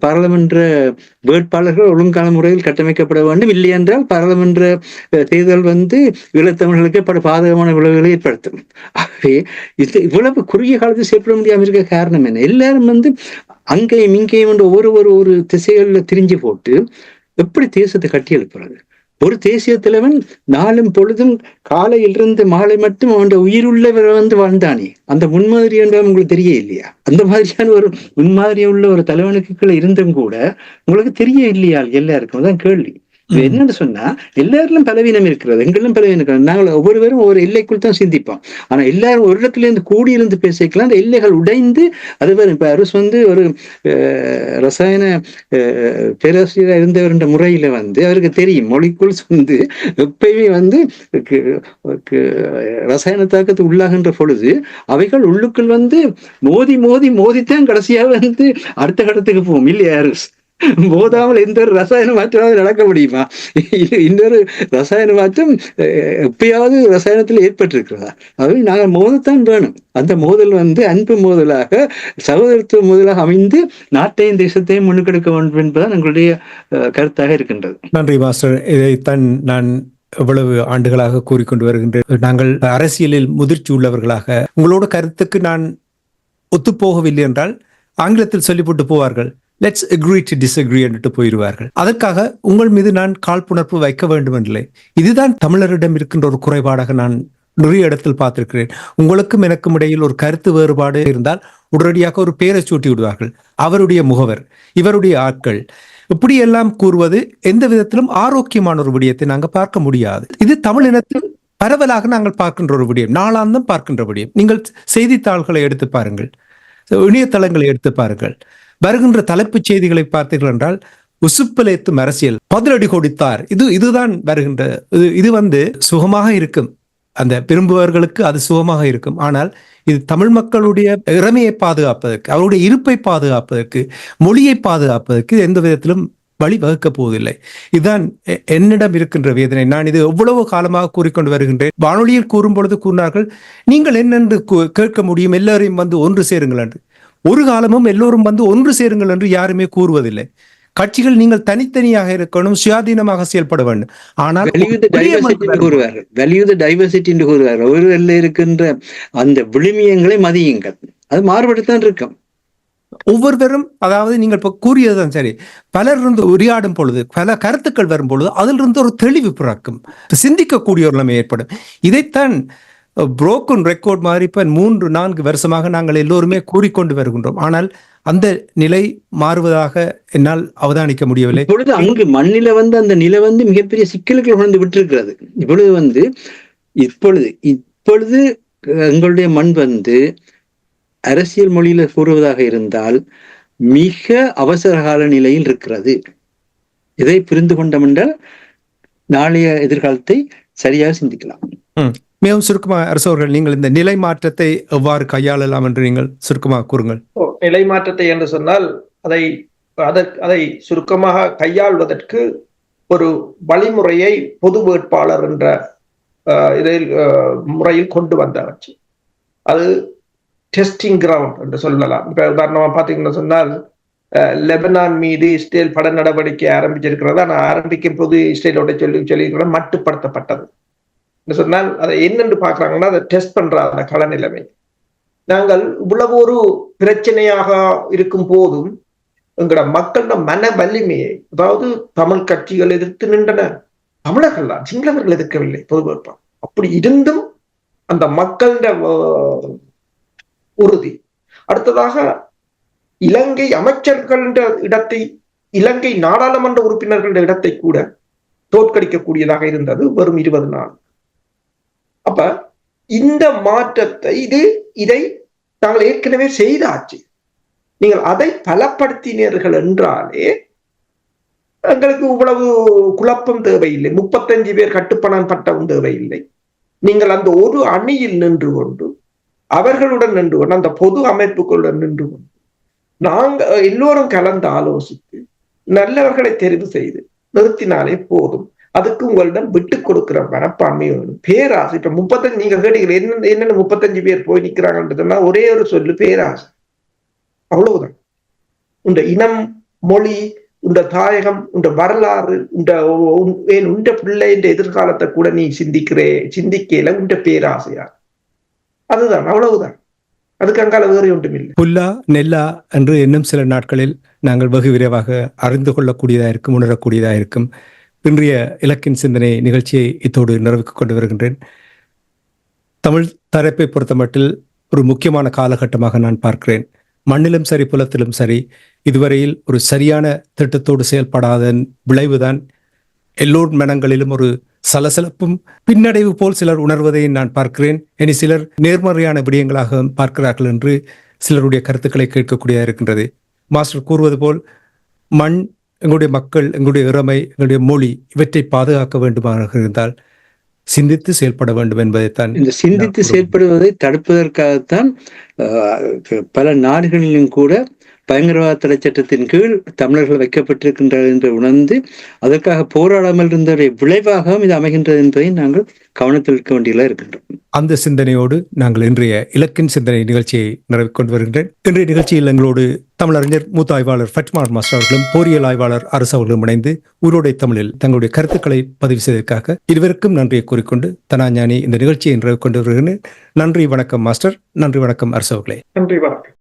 பாராளுமன்ற வேட்பாளர்கள் ஒழுங்கான முறையில் கட்டமைக்கப்பட வேண்டும். இல்லை என்றால் பாராளுமன்ற தேர்தல் வந்து ஈழத்தமிழர்களுக்கு பல பாதகமான விளைவுகளை ஏற்படுத்தும். ஆகவே இது இவ்வளவு குறுகிய காலத்தில் செயல்பட முடியாமல் இருக்க காரணம் என்ன? எல்லாரும் வந்து அங்கேயும் இங்கேயும் என்று ஒரு திசைகளில் திரிஞ்சு போட்டு எப்படி தேசத்தை கட்டி எழுப்புறது? ஒரு தேசிய தலைவன் நாளும் பொழுதும் காலையிலிருந்து மாலை மட்டும் அவன் உயிருள்ளவரை வந்து வாழ்ந்தானே, அந்த முன்மாதிரி என்றால் உங்களுக்கு தெரிய இல்லையா? அந்த மாதிரியான ஒரு முன்மாதிரியா உள்ள ஒரு தலைவனுக்குள்ள இருந்தும் கூட உங்களுக்கு தெரிய இல்லையா? எல்லாருக்கும் அதான் கேள்வி. என்னன்னு சொன்னா எல்லாரிலும் பலவீனம் இருக்கிறது, எங்களிலும் பலவீனம் இருக்கிறது. நாங்கள் ஒவ்வொருவரும் ஒவ்வொரு எல்லைக்குள் தான் சிந்திப்போம். ஆனா எல்லாரும் ஒரு இடத்துல இருந்து கூடியிருந்து பேசிக்கலாம், அந்த எல்லைகள் உடைந்து அது வரும். இப்ப அரசு ஒரு ரசாயன பேராசிரியராக இருந்தவர் என்ற முறையில அவருக்கு தெரியும் மொழிக்குள் எப்பயுமே ரசாயன தாக்கத்துக்கு உள்ளாகின்ற பொழுது அவைகள் உள்ளுக்குள் மோதி மோதி மோதித்தான் கடைசியாக அடுத்த கட்டத்துக்கு போகும் இல்லையா? அரசு போதாமல் எந்த ஒரு ரசாயன மாற்றமாவது நடக்க முடியுமா? இன்னொரு ரசாயன மாற்றம் எப்பயாவது ரசாயனத்தில் ஏற்பட்டிருக்கிறதா? அவை நாங்கள் மோதத்தான் வேணும். அந்த மோதல் அன்பு மோதலாக, சகோதரத்துவ மோதலாக அமைந்து நாட்டையும் தேசத்தையும் முன்னுக்கெடுக்க வேண்டும் என்பதுதான் எங்களுடைய கருத்தாக இருக்கின்றது. நன்றி மாஸ்டர். இதைத்தான் நான் எவ்வளவு ஆண்டுகளாக கூறிக்கொண்டு வருகின்றேன். நாங்கள் அரசியலில் முதிர்ச்சி உள்ளவர்களாக, உங்களோட கருத்துக்கு நான் ஒத்துப்போகவில்லை என்றால் ஆங்கிலத்தில் சொல்லிவிட்டு போவார்கள், லெட்ஸ் அக்ரி டு டிஸ்அக்ரி என்று போயிடுவார்கள். அதற்காக உங்கள் மீது நான் காழ்ப்புணர்வு வைக்க வேண்டும் என்றில்லை. இதுதான் தமிழரிடம் இருக்கின்ற ஒரு குறைபாடாக நான் நிறைய இடத்தில் பார்த்திருக்கிறேன். உங்களுக்கும் எனக்கும் இடையில் ஒரு கருத்து வேறுபாடு இருந்தால் உடனடியாக ஒரு பேரை சூட்டி விடுவார்கள், அவருடைய முகவர், இவருடைய ஆட்கள், இப்படி எல்லாம் கூறுவது எந்த விதத்திலும் ஆரோக்கியமான ஒரு விடயத்தை நாங்கள் பார்க்க முடியாது. இது தமிழ் இனத்தில் பரவலாக நாங்கள் பார்க்கின்ற ஒரு விடயம், நாளாந்தம் பார்க்கின்ற விடயம். நீங்கள் செய்தித்தாள்களை எடுத்து பாருங்கள், இணையதளங்களை எடுத்து பாருங்கள், வருகின்ற தலைப்புச் செய்திகளை பார்த்தீர்கள் என்றால் உசுப்பலேத்தும் அரசியல், பதிலடி கொடுத்தார், இதுதான் வருகின்ற. இது சுகமாக இருக்கும், அந்த விரும்புபவர்களுக்கு அது சுகமாக இருக்கும். ஆனால் இது தமிழ் மக்களுடைய இறமையை பாதுகாப்பதற்கு, அவருடைய இருப்பை பாதுகாப்பதற்கு, மொழியை பாதுகாப்பதற்கு எந்த விதத்திலும் வழி வகுக்க போவதில்லை. இதுதான் என்னிடம் இருக்கின்ற வேதனை. நான் இது எவ்வளவு காலமாக கூறிக்கொண்டு வருகின்றேன். வானொலியில் கூறும் பொழுது கூறினார்கள், நீங்கள் என்னென்று கேட்க முடியும், எல்லாரையும் ஒன்று சேருங்கள் என்று. ஒரு காலமும் எல்லோரும் ஒன்று சேருங்கள் என்று யாருமே கூறுவதில்லை. கட்சிகள் நீங்கள் தனித்தனியாக இருக்கணும், சுயாதீனமாக செயல்பட வேண்டும். ஆனால் ஒருவரில் இருக்கின்ற அந்த விழுமியங்களை மதியுங்கள், அது மாறுபடுத்தான் இருக்கும். ஒவ்வொருவரும், அதாவது நீங்கள் இப்ப கூறியதுதான் சரி, பலர் இருந்து உரையாடும் பொழுது, பல கருத்துக்கள் வரும் பொழுது அதிலிருந்து ஒரு தெளிவு பிறக்கும், சிந்திக்கக்கூடிய ஒரு நிலைமை ஏற்படும். இதைத்தான் புரோக்கன் ரெக்கார்ட் மாதிரி இப்ப 3-4 வருஷமாக நாங்கள் எல்லோருமே கூறிக்கொண்டு வருகின்றோம். ஆனால் அந்த நிலை மாறுவதாக என்னால் அவதானிக்க முடியவில்லை. இப்பொழுது அங்கு மண்ணில அந்த நிலை மிகப்பெரிய சிக்கல்கள் கொண்டு விட்டிருக்கிறது. இப்பொழுது எங்களுடைய மண் அரசியல் மொழியில கூறுவதாக இருந்தால் மிக அவசர கால நிலையில் இருக்கிறது. இதை புரிந்து கொண்டோம் என்றால் நாளைய எதிர்காலத்தை சரியாக சிந்திக்கலாம். மிகவும் சுருக்கமாக அரசு அவர்கள், நீங்கள் இந்த நிலை மாற்றத்தை எவ்வாறு கையாளலாம் என்று நீங்கள் சுருக்கமாக கூறுங்கள். நிலை மாற்றத்தை என்று சொன்னால் அதை சுருக்கமாக கையாள்வதற்கு ஒரு வழிமுறையை பொது வேட்பாளர் என்ற இதில் முறையில் கொண்டு வந்தாச்சு. அது டெஸ்டிங் கிரவுண்ட் என்று சொல்லலாம். இப்ப உதாரணமா பாத்தீங்கன்னா சொன்னால் லெபனான் மீது இஸ்ரேல் பட நடவடிக்கை ஆரம்பிச்சிருக்கிறது. ஆனால் ஆரம்பிக்கும் போது இஸ்ரேலோட சொல்லி மட்டுப்படுத்தப்பட்டது சொன்னால் அதை என்னென்று பாக்குறாங்கன்னா அதை டெஸ்ட் பண்ற அந்த கள நிலைமை. நாங்கள் இவ்வளவு ஒரு பிரச்சனையாக இருக்கும் போதும் எங்களோட மக்களோட மன வலிமையை, அதாவது தமிழ் கட்சிகள் எதிர்த்து நின்றன, தமிழர்கள் தான், சிங்களவர்கள் எதிர்க்கவில்லை பொது வேட்பாளர். அப்படி இருந்தும் அந்த மக்களோட உறுதி. அடுத்ததாக இலங்கை அமைச்சர்கள இடத்தை, இலங்கை நாடாளுமன்ற உறுப்பினர்களுடைய இடத்தை கூட தோற்கடிக்கக்கூடியதாக இருந்தது வெறும் 20 நாள். அப்ப இந்த மாற்றத்தை இதை நாங்கள் ஏற்கனவே செய்தாச்சு. நீங்கள் அதை பலப்படுத்தினீர்கள் என்றாலே எங்களுக்கு இவ்வளவு குழப்பம் தேவையில்லை. 35 பேர் கட்டுப்பணம் பட்டவும் தேவையில்லை. நீங்கள் அந்த ஒரு அணியில் நின்று கொண்டு, அவர்களுடன் நின்று கொண்டு, அந்த பொது அமைப்புகளுடன் நின்று கொண்டு, நாங்கள் எல்லோரும் கலந்து ஆலோசித்து நல்லவர்களை தெரிவு செய்து நிறுத்தினாலே போதும். அதுக்கு உங்களிடம் விட்டு கொடுக்கிற மனப்பான்மை வேணும். பேராசை. இப்ப 35 நீங்க கேட்டீங்க என்னென்ன 35 பேர் போய் நிக்கிறாங்கன்றதுன்னா ஒரே ஒரு சொல்லு, பேராசை. அவ்வளவுதான். உண்ட இனம், மொழி, உண்ட தாயகம், உண்ட வரலாறு, உண்ட பிள்ளை என்ற எதிர்காலத்தை கூட நீ சிந்திக்கல உண்ட பேராசையா. அதுதான், அவ்வளவுதான். அதுக்கு அங்கால வேறு ஒன்றும் இல்லை. புல்லா நெல்லா என்று இன்னும் சில நாட்களில் நாங்கள் வெகு விரைவாக அறிந்து கொள்ளக்கூடியதா இருக்கும், உணரக்கூடியதா இருக்கும். இன்றைய இலக்கின் சிந்தனை நிகழ்ச்சியை இத்தோடு நிறைவுக்கு கொண்டு வருகின்றேன். தமிழ் தரப்பை பொறுத்தமட்டில் ஒரு முக்கியமான காலகட்டமாக நான் பார்க்கிறேன். மண்ணிலும் சரி, புலத்திலும் சரி, இதுவரையில் ஒரு சரியான திட்டத்தோடு செயல்படாத விளைவுதான் எல்லோர் மனங்களிலும் ஒரு சலசலப்பும் பின்னடைவு போல் சிலர் உணர்வதை நான் பார்க்கிறேன். இனி சிலர் நேர்மறையான விடயங்களாக பார்க்கிறார்கள் என்று சிலருடைய கருத்துக்களை கேட்கக்கூடியதாக இருக்கின்றது. மாஸ்டர் கூறுவது போல் மண், எங்களுடைய மக்கள், எங்களுடைய இறமை, எங்களுடைய மொழி இவற்றை பாதுகாக்க வேண்டுமாக இருந்தால் சிந்தித்து செயல்பட வேண்டும் என்பதைத்தான். இந்த சிந்தித்து செயல்படுவதை தடுப்பதற்காகத்தான் பல நாடுகளிலும் கூட பயங்கரவாத தடை சட்டத்தின் கீழ் தமிழர்கள் வைக்கப்பட்டிருக்கின்றது என்று உணர்ந்து அதற்காக போராடாமல் இருந்ததை விளைவாகவும் இது அமைகின்றது என்பதை நாங்கள் கவனத்தில் இருக்க வேண்டியதாக இருக்கின்றோம். அந்த சிந்தனையோடு நாங்கள் இன்றைய இலக்கின் சிந்தனை நிகழ்ச்சியை நிறைவு கொண்டு வருகின்றேன். இன்றைய நிகழ்ச்சியில் எங்களோடு தமிழறிஞர் மூத்த ஆய்வாளர் ஃபட்மார் மாஸ்டர் அவர்களும் போரியல் ஆய்வாளர் அரசு அவர்களும் இணைந்து உயிரோடை தமிழில் தங்களுடைய கருத்துக்களை பதிவு செய்ததற்காக இருவருக்கும் நன்றியை கூறிக்கொண்டு தனாஞானி இந்த நிகழ்ச்சியை நிறைவு கொண்டு வருகிறேன். நன்றி, வணக்கம் மாஸ்டர். நன்றி, வணக்கம் அரசு அவர்களே. நன்றி, வணக்கம்.